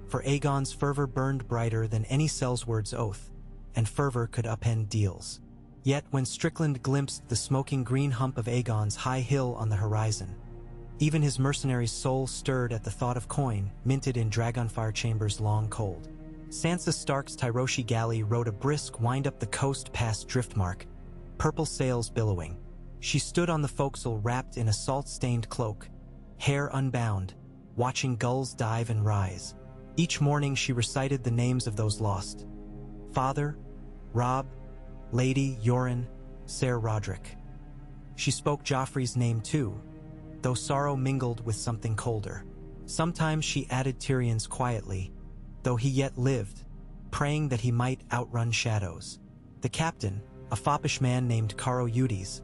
for Aegon's fervor burned brighter than any sellsword's oath, and fervor could upend deals. Yet when Strickland glimpsed the smoking green hump of Aegon's high hill on the horizon, even his mercenary's soul stirred at the thought of coin minted in Dragonfire chambers long cold. Sansa Stark's Tyroshi galley rode a brisk wind up the coast past Driftmark, purple sails billowing. She stood on the forecastle wrapped in a salt-stained cloak, hair unbound, watching gulls dive and rise. Each morning she recited the names of those lost. Father, Robb, Lady, Yoren, Ser Roderick. She spoke Joffrey's name too, though sorrow mingled with something colder. Sometimes she added Tyrion's quietly, though he yet lived, praying that he might outrun shadows. The captain, a foppish man named Caro Eudes,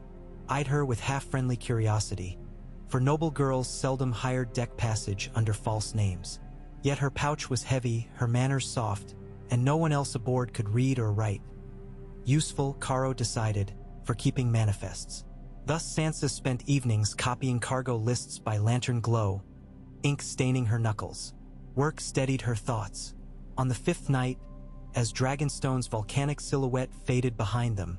eyed her with half-friendly curiosity, for noble girls seldom hired deck passage under false names. Yet her pouch was heavy, her manners soft, and no one else aboard could read or write. Useful, Caro decided, for keeping manifests. Thus Sansa spent evenings copying cargo lists by lantern glow, ink staining her knuckles. Work steadied her thoughts. On the fifth night, as Dragonstone's volcanic silhouette faded behind them,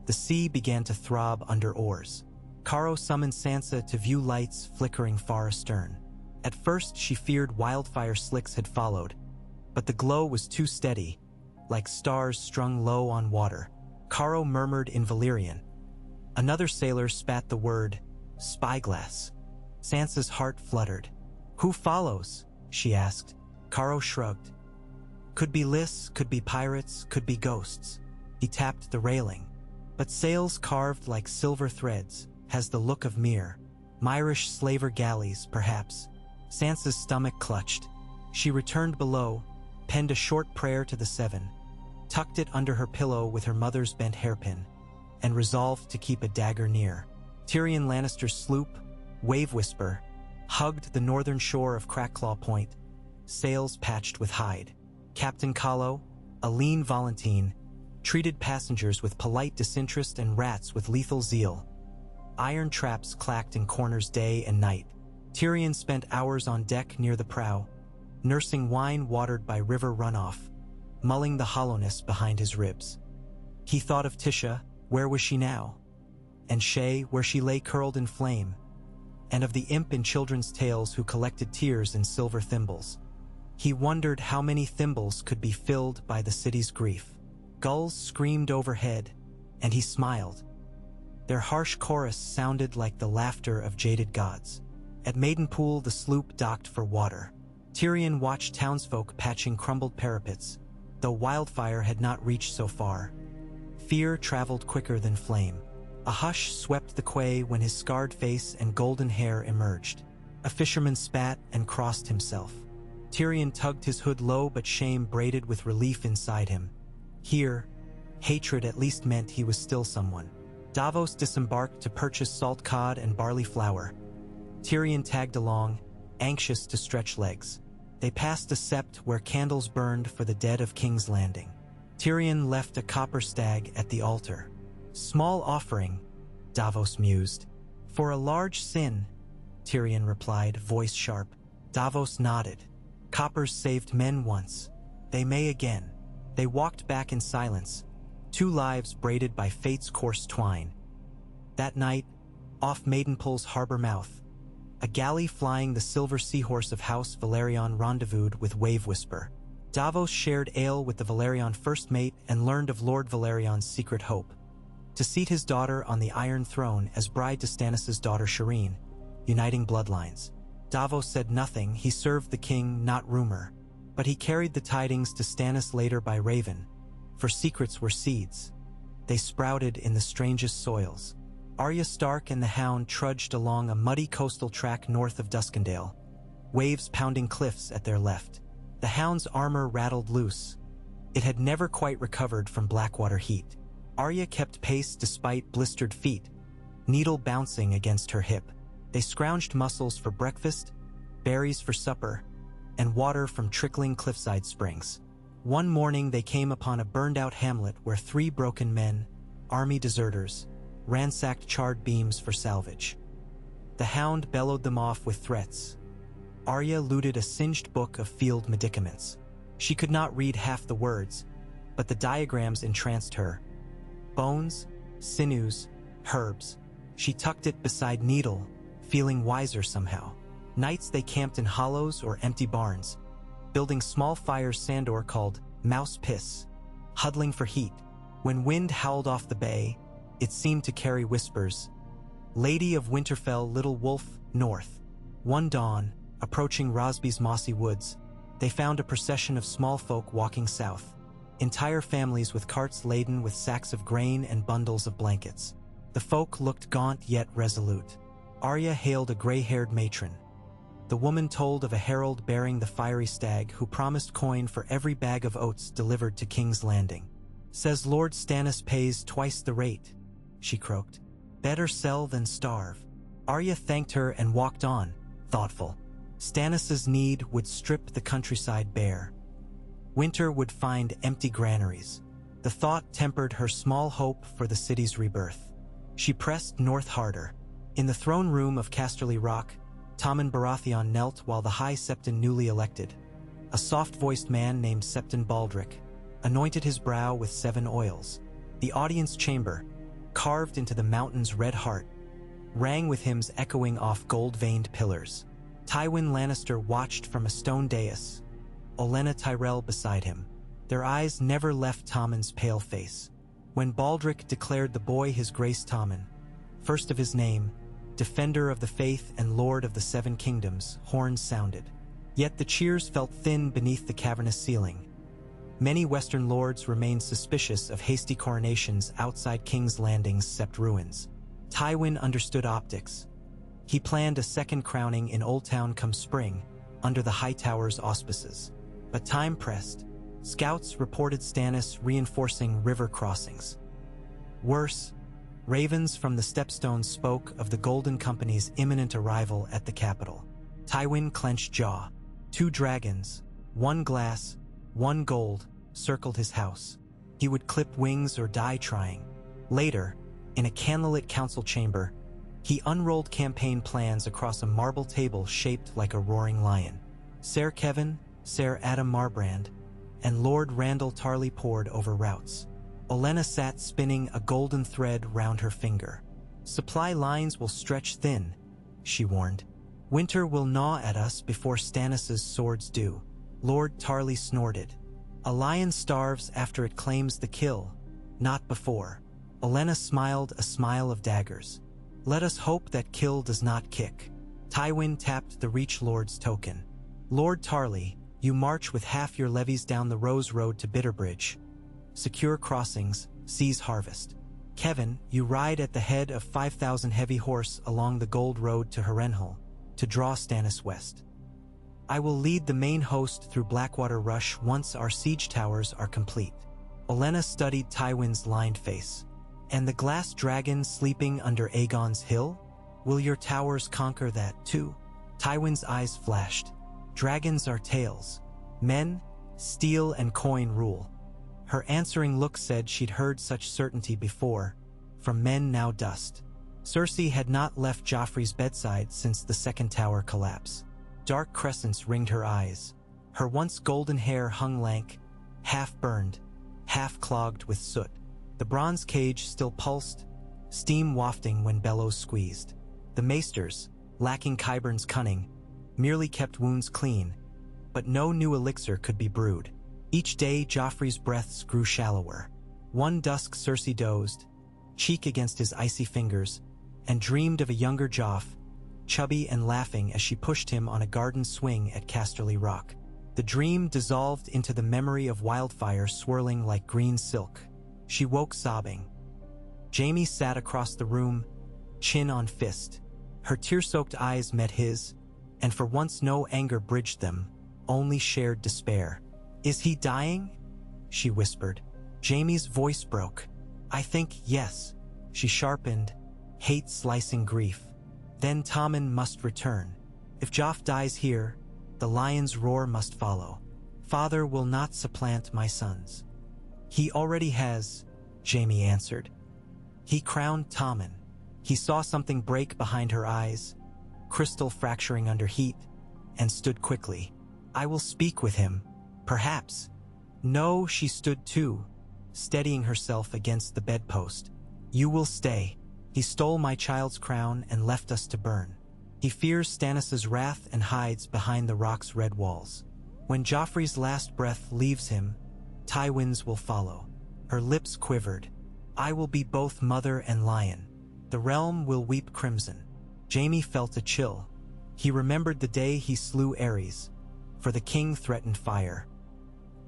the sea began to throb under oars. Caro summoned Sansa to view lights flickering far astern. At first she feared wildfire slicks had followed, but the glow was too steady, like stars strung low on water. Caro murmured in Valyrian. Another sailor spat the word, spyglass. Sansa's heart fluttered. Who follows? She asked. Caro shrugged. Could be Lys, could be pirates, could be ghosts. He tapped the railing. But sails carved like silver threads, has the look of Myrish slaver galleys, perhaps. Sansa's stomach clutched. She returned below, penned a short prayer to the seven, tucked it under her pillow with her mother's bent hairpin, and resolved to keep a dagger near. Tyrion Lannister's sloop, Wave Whisper, hugged the northern shore of Crackclaw Point, sails patched with hide. Captain Kahlo, a lean Volantene, treated passengers with polite disinterest and rats with lethal zeal. Iron traps clacked in corners day and night. Tyrion spent hours on deck near the prow, nursing wine watered by river runoff, mulling the hollowness behind his ribs. He thought of Tisha, where was she now? And Shay, where she lay curled in flame, and of the imp in children's tales who collected tears in silver thimbles. He wondered how many thimbles could be filled by the city's grief. Gulls screamed overhead, and he smiled. Their harsh chorus sounded like the laughter of jaded gods. At Maidenpool, the sloop docked for water. Tyrion watched townsfolk patching crumbled parapets, though wildfire had not reached so far. Fear traveled quicker than flame. A hush swept the quay when his scarred face and golden hair emerged. A fisherman spat and crossed himself. Tyrion tugged his hood low, but shame braided with relief inside him. Here, hatred at least meant he was still someone. Davos disembarked to purchase salt cod and barley flour. Tyrion tagged along, anxious to stretch legs. They passed a sept where candles burned for the dead of King's Landing. Tyrion left a copper stag at the altar. Small offering, Davos mused. For a large sin, Tyrion replied, voice sharp. Davos nodded. Coppers saved men once. They may again. They walked back in silence, two lives braided by fate's coarse twine. That night, off Maidenpool's harbor mouth, a galley flying the silver seahorse of House Velaryon rendezvoused with Wave Whisper. Davos shared ale with the Velaryon first mate and learned of Lord Velaryon's secret hope: to seat his daughter on the Iron Throne as bride to Stannis' daughter Shireen, uniting bloodlines. Davos said nothing. He served the king, not rumor. But he carried the tidings to Stannis later by Raven, for secrets were seeds. They sprouted in the strangest soils. Arya Stark and the Hound trudged along a muddy coastal track north of Duskendale, waves pounding cliffs at their left. The Hound's armor rattled loose. It had never quite recovered from Blackwater heat. Arya kept pace despite blistered feet, needle bouncing against her hip. They scrounged mussels for breakfast, berries for supper, and water from trickling cliffside springs. One morning they came upon a burned-out hamlet where 3 broken men, army deserters, ransacked charred beams for salvage. The Hound bellowed them off with threats. Arya looted a singed book of field medicaments. She could not read half the words, but the diagrams entranced her. Bones, sinews, herbs. She tucked it beside Needle, feeling wiser somehow. Nights they camped in hollows or empty barns, building small fires Sandor called mouse piss, huddling for heat. When wind howled off the bay, it seemed to carry whispers. Lady of Winterfell, little wolf, north. One dawn, approaching Rosby's mossy woods, they found a procession of small folk walking south, entire families with carts laden with sacks of grain and bundles of blankets. The folk looked gaunt yet resolute. Arya hailed a gray-haired matron. The woman told of a herald bearing the fiery stag who promised coin for every bag of oats delivered to King's Landing. "Says Lord Stannis pays twice the rate," she croaked. "Better sell than starve." Arya thanked her and walked on, thoughtful. Stannis's need would strip the countryside bare. Winter would find empty granaries. The thought tempered her small hope for the city's rebirth. She pressed north harder. In the throne room of Casterly Rock, Tommen Baratheon knelt while the High Septon newly elected, a soft-voiced man named Septon Baldric, anointed his brow with 7 oils. The audience chamber, carved into the mountain's red heart, rang with hymns echoing off gold-veined pillars. Tywin Lannister watched from a stone dais, Olenna Tyrell beside him. Their eyes never left Tommen's pale face. When Baldric declared the boy his Grace Tommen, first of his name, defender of the faith and lord of the 7 kingdoms, horns sounded. Yet the cheers felt thin beneath the cavernous ceiling. Many Western lords remained suspicious of hasty coronations outside King's Landing's sept ruins. Tywin understood optics. He planned a second crowning in Old Town come spring, under the Hightower's auspices. But time pressed. Scouts reported Stannis reinforcing river crossings. Worse, ravens from the Stepstones spoke of the Golden Company's imminent arrival at the capital. Tywin clenched jaw. 2 dragons, 1 glass, 1 gold, circled his house. He would clip wings or die trying. Later, in a candlelit council chamber, he unrolled campaign plans across a marble table shaped like a roaring lion. Ser Kevin, Ser Adam Marbrand, and Lord Randall Tarly pored over routes. Olenna sat spinning a golden thread round her finger. "Supply lines will stretch thin," she warned. "Winter will gnaw at us before Stannis's swords do." Lord Tarly snorted. "A lion starves after it claims the kill, not before." Olenna smiled a smile of daggers. "Let us hope that kill does not kick." Tywin tapped the Reach Lord's token. "Lord Tarly, you march with half your levies down the Rose Road to Bitterbridge. Secure crossings, seize harvest. Kevin, you ride at the head of 5,000 heavy horse along the Gold Road to Harrenhal, to draw Stannis west. I will lead the main host through Blackwater Rush once our siege towers are complete." Olenna studied Tywin's lined face. "And the glass dragon sleeping under Aegon's hill? Will your towers conquer that too?" Tywin's eyes flashed. "Dragons are tails. Men, steel and coin rule." Her answering look said she'd heard such certainty before, from men now dust. Cersei had not left Joffrey's bedside since the second tower collapse. Dark crescents ringed her eyes. Her once golden hair hung lank, half-burned, half-clogged with soot. The bronze cage still pulsed, steam wafting when bellows squeezed. The maesters, lacking Qyburn's cunning, merely kept wounds clean, but no new elixir could be brewed. Each day Joffrey's breaths grew shallower. One dusk Cersei dozed, cheek against his icy fingers, and dreamed of a younger Joff, chubby and laughing as she pushed him on a garden swing at Casterly Rock. The dream dissolved into the memory of wildfire swirling like green silk. She woke sobbing. Jaime sat across the room, chin on fist. Her tear-soaked eyes met his, and for once no anger bridged them, only shared despair. "Is he dying?" she whispered. Jaime's voice broke. "I think yes." She sharpened, hate slicing grief. "Then Tommen must return. If Joff dies here, the lion's roar must follow. Father will not supplant my sons." "He already has," Jaime answered. He crowned Tommen. He saw something break behind her eyes, crystal fracturing under heat, and stood quickly. "I will speak with him, perhaps." "No," she stood too, steadying herself against the bedpost. "You will stay. He stole my child's crown and left us to burn. He fears Stannis's wrath and hides behind the rock's red walls. When Joffrey's last breath leaves him, Tywin's will follow." Her lips quivered. "I will be both mother and lion. The realm will weep crimson." Jaime felt a chill. He remembered the day he slew Aerys, for the king threatened fire.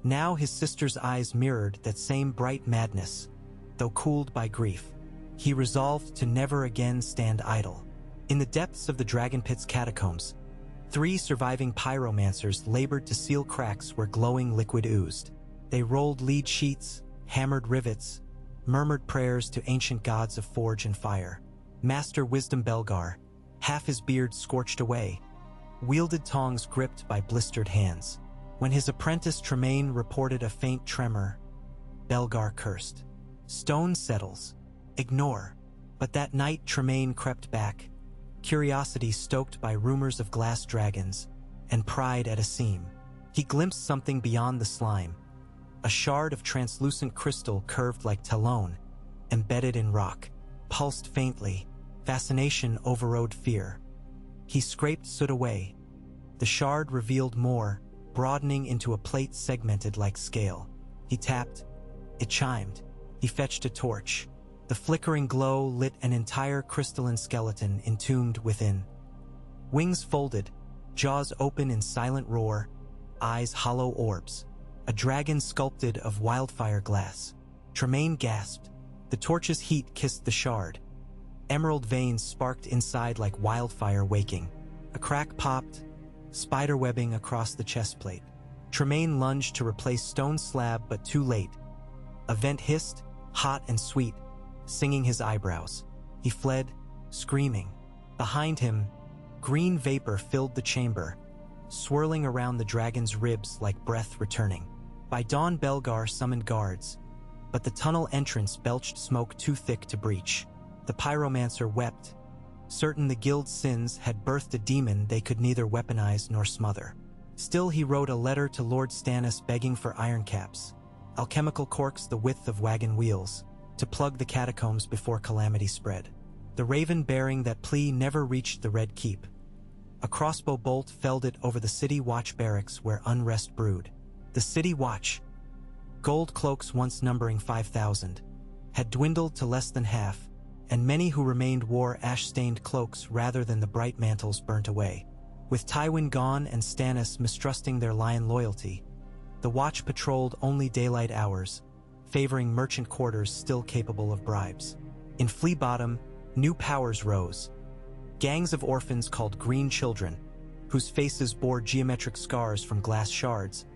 Now his sister's eyes mirrored that same bright madness, though cooled by grief. He resolved to never again stand idle. In the depths of the Dragon Pit's catacombs, 3 surviving pyromancers labored to seal cracks where glowing liquid oozed. They rolled lead sheets, hammered rivets, murmured prayers to ancient gods of forge and fire. Master Wisdom Belgar, half his beard scorched away, wielded tongs gripped by blistered hands. When his apprentice Tremaine reported a faint tremor, Belgar cursed. "Stone settles. Ignore." But that night Tremaine crept back, curiosity stoked by rumors of glass dragons, and pride at a seam. He glimpsed something beyond the slime, a shard of translucent crystal curved like talon, embedded in rock, pulsed faintly. Fascination overrode fear. He scraped soot away. The shard revealed more, broadening into a plate segmented like scale. He tapped. It chimed. He fetched a torch. The flickering glow lit an entire crystalline skeleton entombed within. Wings folded, jaws open in silent roar, eyes hollow orbs. A dragon sculpted of wildfire glass. Tremaine gasped. The torch's heat kissed the shard. Emerald veins sparked inside like wildfire waking. A crack popped, spiderwebbing across the chest plate. Tremaine lunged to replace stone slab, but too late. A vent hissed, hot and sweet, singing his eyebrows. He fled, screaming. Behind him, green vapor filled the chamber, swirling around the dragon's ribs like breath returning. By dawn Belgar summoned guards, but the tunnel entrance belched smoke too thick to breach. The pyromancer wept, certain the guild's sins had birthed a demon they could neither weaponize nor smother. Still he wrote a letter to Lord Stannis begging for iron caps, alchemical corks the width of wagon wheels, to plug the catacombs before calamity spread. The raven bearing that plea never reached the Red Keep. A crossbow bolt felled it over the City Watch barracks where unrest brewed. The City Watch, gold cloaks once numbering 5,000, had dwindled to less than half, and many who remained wore ash-stained cloaks rather than the bright mantles burnt away. With Tywin gone and Stannis mistrusting their lion loyalty, the Watch patrolled only daylight hours, favoring merchant quarters still capable of bribes. In Flea Bottom, new powers rose. Gangs of orphans called Green Children, whose faces bore geometric scars from glass shards,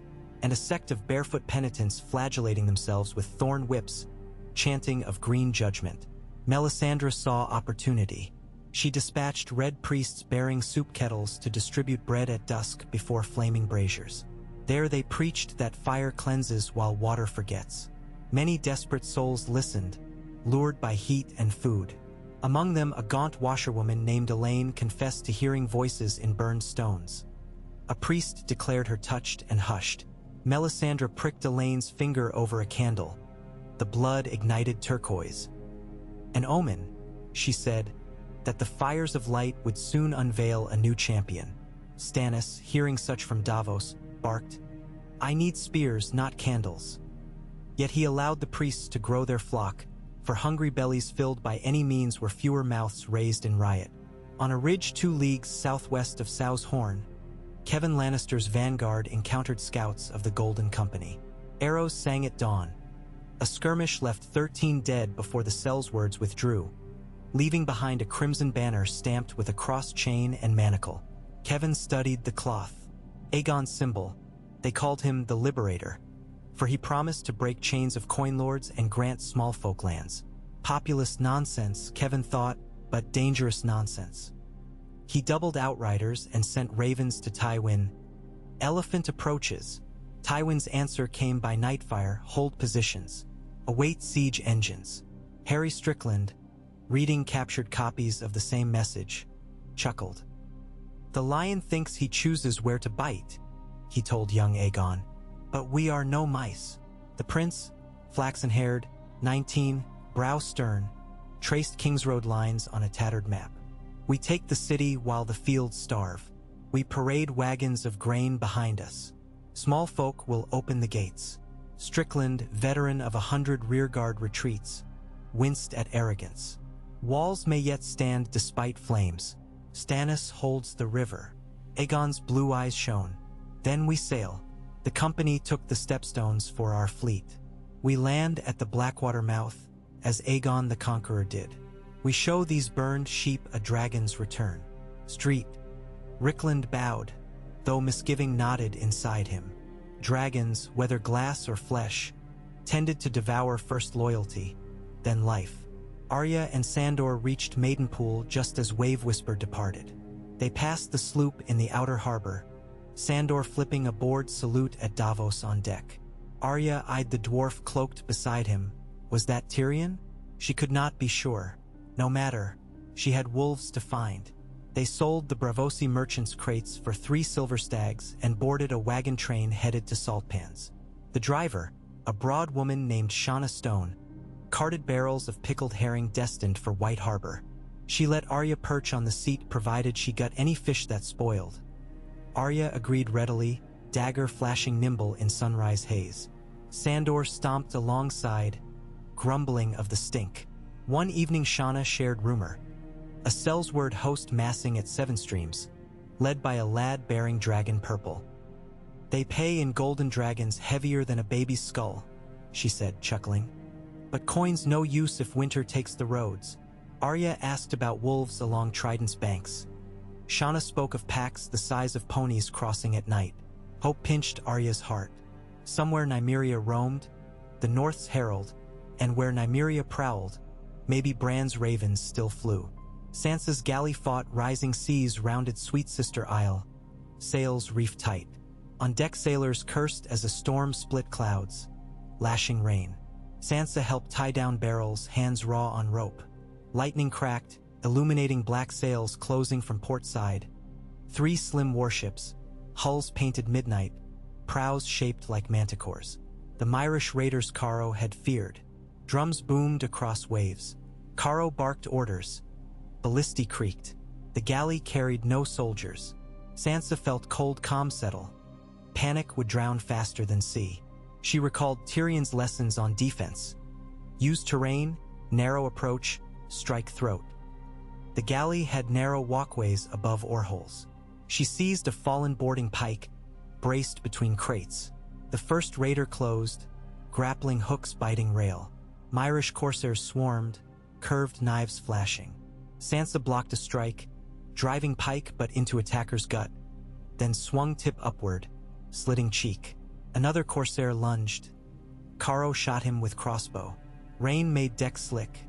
and a sect of barefoot penitents flagellating themselves with thorn whips, chanting of green judgment. Melisandre saw opportunity. She dispatched red priests bearing soup kettles to distribute bread at dusk before flaming braziers. There they preached that fire cleanses while water forgets. Many desperate souls listened, lured by heat and food. Among them, a gaunt washerwoman named Elaine confessed to hearing voices in burned stones. A priest declared her touched and hushed. Melisandre pricked Elaine's finger over a candle. The blood ignited turquoise. An omen, she said, that the fires of light would soon unveil a new champion. Stannis, hearing such from Davos, barked, "I need spears, not candles." Yet he allowed the priests to grow their flock, for hungry bellies filled by any means were fewer mouths raised in riot. On a ridge 2 leagues southwest of Sow's Horn, Kevin Lannister's vanguard encountered scouts of the Golden Company. Arrows sang at dawn. A skirmish left 13 dead before the Sellswords withdrew, leaving behind a crimson banner stamped with a cross chain and manacle. Kevin studied the cloth. Aegon's symbol. They called him the Liberator, for he promised to break chains of coin lords and grant small folk lands. Populist nonsense, Kevin thought, but dangerous nonsense. He doubled outriders and sent ravens to Tywin. Elephant approaches. Tywin's answer came by nightfire, hold positions. Await siege engines. Harry Strickland, reading captured copies of the same message, chuckled. "The lion thinks he chooses where to bite," he told young Aegon. "But we are no mice." The prince, flaxen-haired, 19, brow stern, traced King's Road lines on a tattered map. "We take the city while the fields starve. We parade wagons of grain behind us. Small folk will open the gates." Strickland, veteran of 100 rearguard retreats, winced at arrogance. "Walls may yet stand despite flames. Stannis holds the river. Aegon's blue eyes shone. Then we sail. The company took the stepstones for our fleet. We land at the Blackwater mouth, as Aegon the Conqueror did. We show these burned sheep a dragon's return. Street. Rickland bowed, though misgiving nodded inside him. Dragons, whether glass or flesh, tended to devour first loyalty, then life. Arya and Sandor reached Maidenpool just as Wave Whisper departed. They passed the sloop in the outer harbor, Sandor flipping a board salute at Davos on deck. Arya eyed the dwarf cloaked beside him. Was that Tyrion? She could not be sure. No matter, she had wolves to find. They sold the Braavosi merchants' crates for 3 silver stags and boarded a wagon train headed to Saltpans. The driver, a broad woman named Shauna Stone, carted barrels of pickled herring destined for White Harbor. She let Arya perch on the seat provided she got any fish that spoiled. Arya agreed readily, dagger flashing nimble in sunrise haze. Sandor stomped alongside, grumbling of the stink. One evening Shauna shared rumor. A Sellsword host massing at Seven Streams, led by a lad bearing dragon purple. They pay in golden dragons heavier than a baby's skull, she said, chuckling. But coin's no use if winter takes the roads. Arya asked about wolves along Trident's banks. Shauna spoke of packs the size of ponies crossing at night. Hope pinched Arya's heart. Somewhere Nymeria roamed, the North's herald, and where Nymeria prowled, maybe Bran's ravens still flew. Sansa's galley fought rising seas rounded Sweet Sister Isle, sails reefed tight. On deck sailors cursed as a storm split clouds, lashing rain. Sansa helped tie down barrels, hands raw on rope. Lightning cracked, illuminating black sails closing from port side. 3 slim warships, hulls painted midnight, prows shaped like manticores. The Myrish raiders Caro had feared. Drums boomed across waves. Caro barked orders. Ballisti creaked. The galley carried no soldiers. Sansa felt cold calm settle. Panic would drown faster than sea. She recalled Tyrion's lessons on defense. Use terrain, narrow approach, strike throat. The galley had narrow walkways above oarholes. She seized a fallen boarding pike, braced between crates. The first raider closed, grappling hooks biting rail. Myrish corsairs swarmed, curved knives flashing. Sansa blocked a strike, driving pike but into attacker's gut, then swung tip upward, slitting cheek. Another corsair lunged. Caro shot him with crossbow. Rain made deck slick.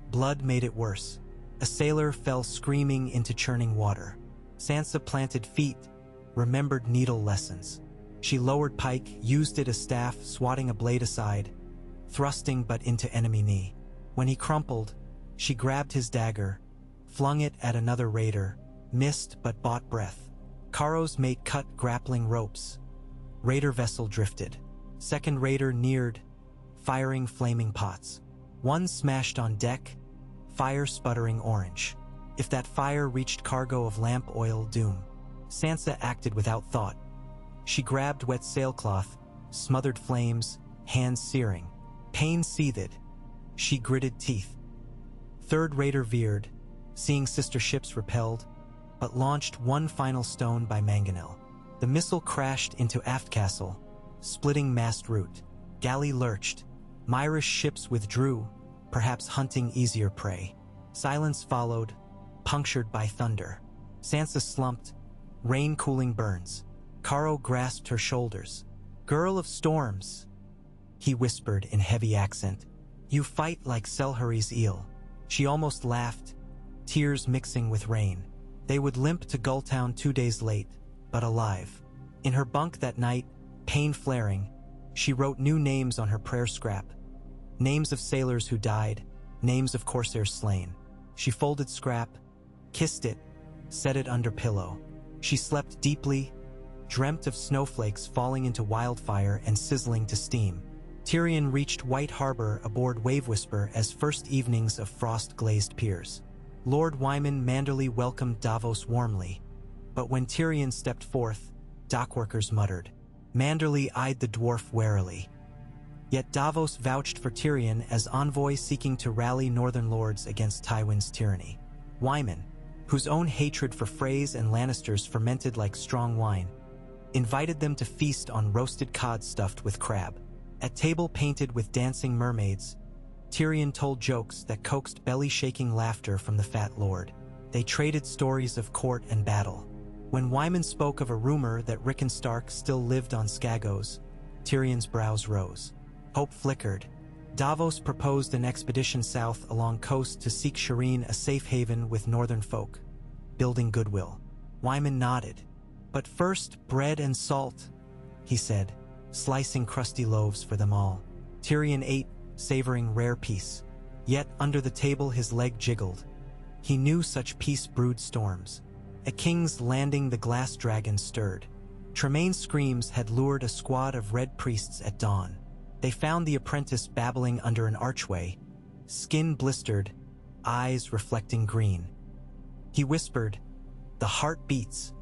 Blood made it worse. A sailor fell screaming into churning water. Sansa planted feet, remembered needle lessons. She lowered pike, used it as staff, swatting a blade aside, thrusting but into enemy knee. When he crumpled, she grabbed his dagger, flung it at another raider, missed but bought breath. Caro's mate cut grappling ropes. Raider vessel drifted. Second raider neared, firing flaming pots. One smashed on deck, fire sputtering orange. If that fire reached cargo of lamp oil, doom. Sansa acted without thought. She grabbed wet sailcloth, smothered flames, hands searing. Pain seethed. She gritted teeth. Third raider veered, seeing sister ships repelled, but launched one final stone by mangonel. The missile crashed into aft castle, splitting mast root. Galley lurched. Myrish ships withdrew, perhaps hunting easier prey. Silence followed, punctured by thunder. Sansa slumped, rain cooling burns. Caro grasped her shoulders. "Girl of storms," he whispered in heavy accent. "You fight like Selhurry's eel." She almost laughed, tears mixing with rain. They would limp to Gulltown 2 days late, but alive. In her bunk that night, pain flaring, she wrote new names on her prayer scrap. Names of sailors who died, names of corsairs slain. She folded scrap, kissed it, set it under pillow. She slept deeply, dreamt of snowflakes falling into wildfire and sizzling to steam. Tyrion reached White Harbor aboard Wave Whisper as first evenings of frost-glazed piers. Lord Wyman Manderly welcomed Davos warmly, but when Tyrion stepped forth, dockworkers muttered. Manderly eyed the dwarf warily. Yet Davos vouched for Tyrion as envoy seeking to rally northern lords against Tywin's tyranny. Wyman, whose own hatred for Freys and Lannisters fermented like strong wine, invited them to feast on roasted cod stuffed with crab. At table painted with dancing mermaids, Tyrion told jokes that coaxed belly-shaking laughter from the fat lord. They traded stories of court and battle. When Wyman spoke of a rumor that Rickon Stark still lived on Skagos, Tyrion's brows rose. Hope flickered. Davos proposed an expedition south along coast to seek Shireen a safe haven with northern folk, building goodwill. Wyman nodded. But first, bread and salt, he said, slicing crusty loaves for them all. Tyrion ate, savoring rare peace. Yet under the table his leg jiggled. He knew such peace brewed storms. At King's Landing the glass dragon stirred. Tremaine's screams had lured a squad of red priests at dawn. They found the apprentice babbling under an archway, skin blistered, eyes reflecting green. He whispered, "The heart beats,"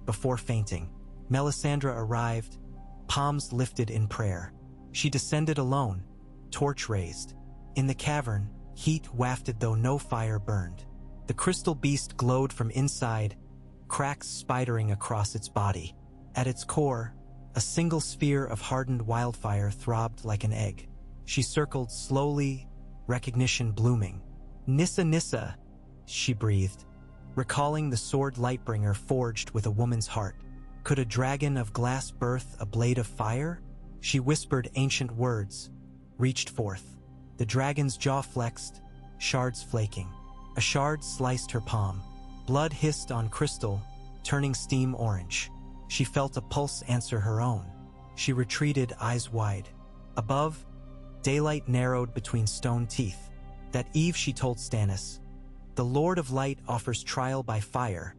before fainting. Melisandre arrived, palms lifted in prayer. She descended alone, torch raised. In the cavern, heat wafted though no fire burned. The crystal beast glowed from inside, cracks spidering across its body. At its core, a single sphere of hardened wildfire throbbed like an egg. She circled slowly, recognition blooming. "Nissa Nissa," she breathed, recalling the sword Lightbringer forged with a woman's heart. Could a dragon of glass birth a blade of fire? She whispered ancient words, reached forth. The dragon's jaw flexed, shards flaking. A shard sliced her palm. Blood hissed on crystal, turning steam orange. She felt a pulse answer her own. She retreated, eyes wide. Above, daylight narrowed between stone teeth. That eve she told Stannis, "The Lord of Light offers trial by fire,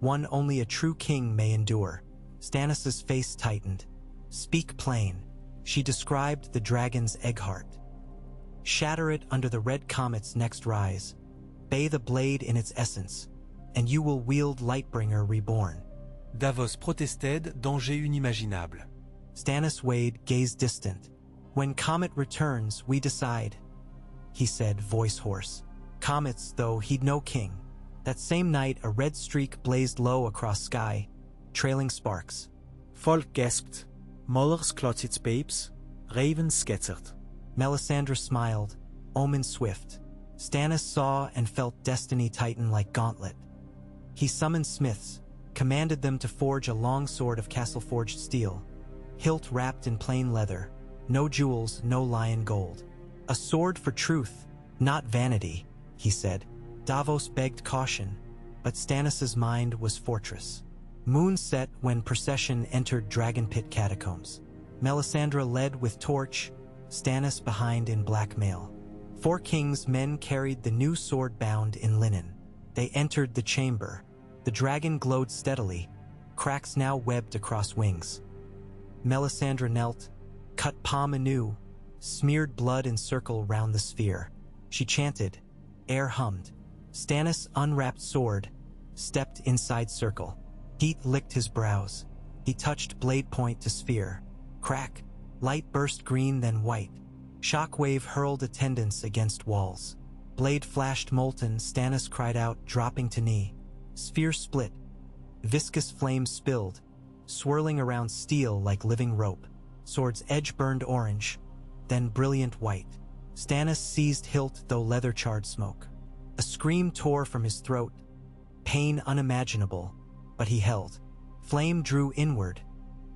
one only a true king may endure." Stannis's face tightened. "Speak plain." She described the dragon's egg heart. "Shatter it under the red comet's next rise. Bathe a blade in its essence, and you will wield Lightbringer reborn." Davos protested, danger inimaginable. Stannis Wade gazed distant. "When Comet returns, we decide," he said, voice hoarse. Comets, though, he'd no king. That same night, a red streak blazed low across sky, trailing sparks. Volk gasped. Mollers klotz its babes. Ravens sketzert. Melisandre smiled, omen swift. Stannis saw and felt destiny tighten like gauntlet. He summoned smiths, commanded them to forge a long sword of castle-forged steel, hilt wrapped in plain leather, no jewels, no lion gold. "A sword for truth, not vanity," he said. Davos begged caution, but Stannis's mind was fortress. Moon set when procession entered Dragon Pit catacombs. Melisandre led with torch, Stannis behind in black mail. 4 kings' men carried the new sword bound in linen. They entered the chamber. The dragon glowed steadily, cracks now webbed across wings. Melisandre knelt, cut palm anew, smeared blood in circle round the sphere. She chanted, air hummed. Stannis unwrapped sword, stepped inside circle. Heat licked his brows. He touched blade point to sphere. Crack, light burst green then white. Shockwave hurled attendants against walls. Blade flashed molten, Stannis cried out, dropping to knee. Sphere split. Viscous flame spilled, swirling around steel like living rope. Sword's edge burned orange, then brilliant white. Stannis seized hilt though leather charred smoke. A scream tore from his throat, pain unimaginable, but he held. Flame drew inward,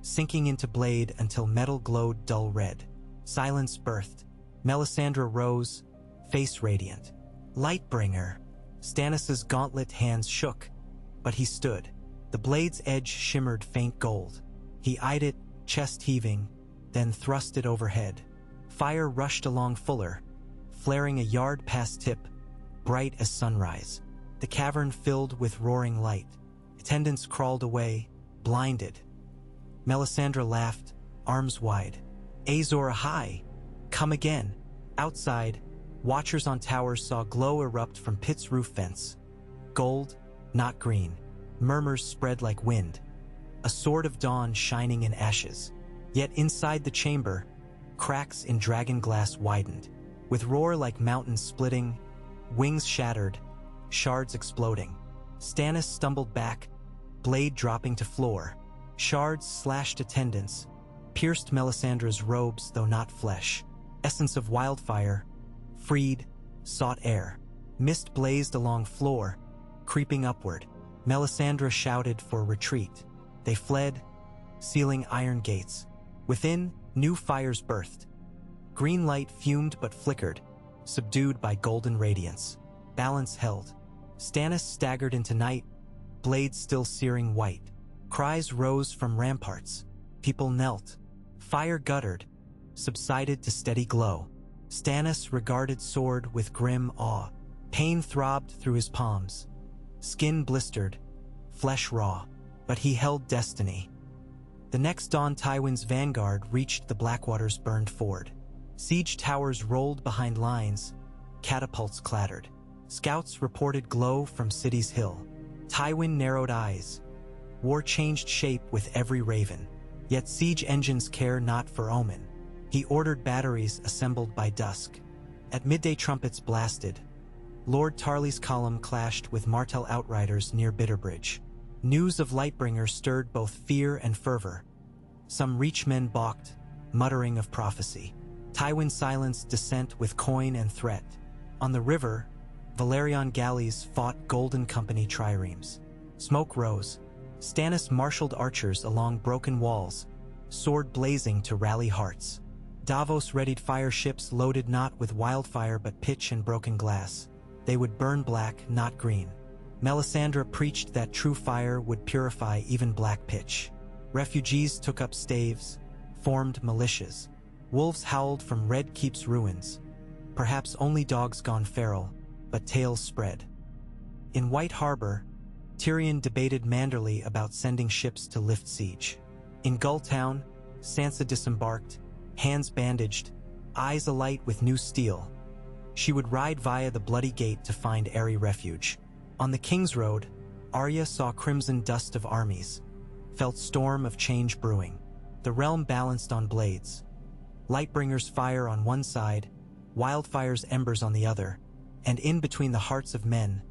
sinking into blade until metal glowed dull red. Silence birthed. Melisandre rose, face radiant. Lightbringer. Stannis's gauntlet hands shook, but he stood. The blade's edge shimmered faint gold. He eyed it, chest heaving, then thrust it overhead. Fire rushed along fuller, flaring a yard past tip, bright as sunrise. The cavern filled with roaring light. Attendants crawled away, blinded. Melisandre laughed, arms wide. Azor Ahai, come again. Outside, watchers on towers saw glow erupt from pit's roof vents. Gold, not green. Murmurs spread like wind. A sword of dawn shining in ashes. Yet inside the chamber, cracks in dragon glass widened. With roar like mountains splitting, wings shattered, shards exploding. Stannis stumbled back, blade dropping to floor. Shards slashed attendants, pierced Melisandre's robes though not flesh. Essence of wildfire, freed, sought air. Mist blazed along floor, creeping upward. Melisandre shouted for retreat. They fled, sealing iron gates. Within, new fires birthed. Green light fumed but flickered, subdued by golden radiance. Balance held. Stannis staggered into night, blade still searing white. Cries rose from ramparts. People knelt. Fire guttered, subsided to steady glow. Stannis regarded sword with grim awe. Pain throbbed through his palms. Skin blistered, flesh raw, but he held destiny. The next dawn Tywin's vanguard reached the Blackwater's burned ford. Siege towers rolled behind lines, catapults clattered. Scouts reported glow from City's hill. Tywin narrowed eyes. War changed shape with every raven. Yet siege engines care not for omen. He ordered batteries assembled by dusk. At midday trumpets blasted. Lord Tarley's column clashed with Martell outriders near Bitterbridge. News of Lightbringer stirred both fear and fervor. Some reachmen balked, muttering of prophecy. Tywin silenced dissent with coin and threat. On the river, Valerian galleys fought Golden Company triremes. Smoke rose. Stannis marshaled archers along broken walls, sword blazing to rally hearts. Davos readied fire ships loaded not with wildfire but pitch and broken glass. They would burn black, not green. Melisandre preached that true fire would purify even black pitch. Refugees took up staves, formed militias. Wolves howled from Red Keep's ruins. Perhaps only dogs gone feral, but tales spread. In White Harbor, Tyrion debated Manderley about sending ships to lift siege. In Gulltown, Sansa disembarked, hands bandaged, eyes alight with new steel. She would ride via the Bloody Gate to find airy refuge. On the King's Road, Arya saw crimson dust of armies, felt storm of change brewing. The realm balanced on blades. Lightbringer's fire on one side, Wildfire's embers on the other, and in between the hearts of men,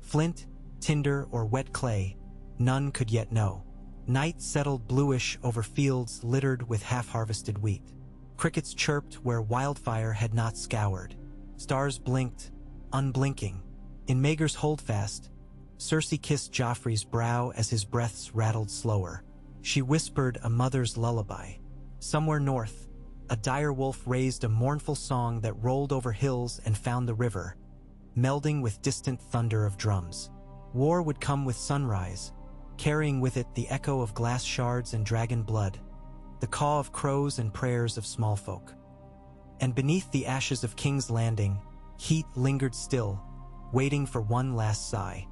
flint, tinder, or wet clay, none could yet know. Night settled bluish over fields littered with half-harvested wheat. Crickets chirped where wildfire had not scoured. Stars blinked, unblinking. In Maegor's holdfast, Cersei kissed Joffrey's brow as his breaths rattled slower. She whispered a mother's lullaby. Somewhere north, a dire wolf raised a mournful song that rolled over hills and found the river, melding with distant thunder of drums. War would come with sunrise, carrying with it the echo of glass shards and dragon blood, the caw of crows and prayers of small folk. And beneath the ashes of King's Landing, heat lingered still, waiting for one last sigh.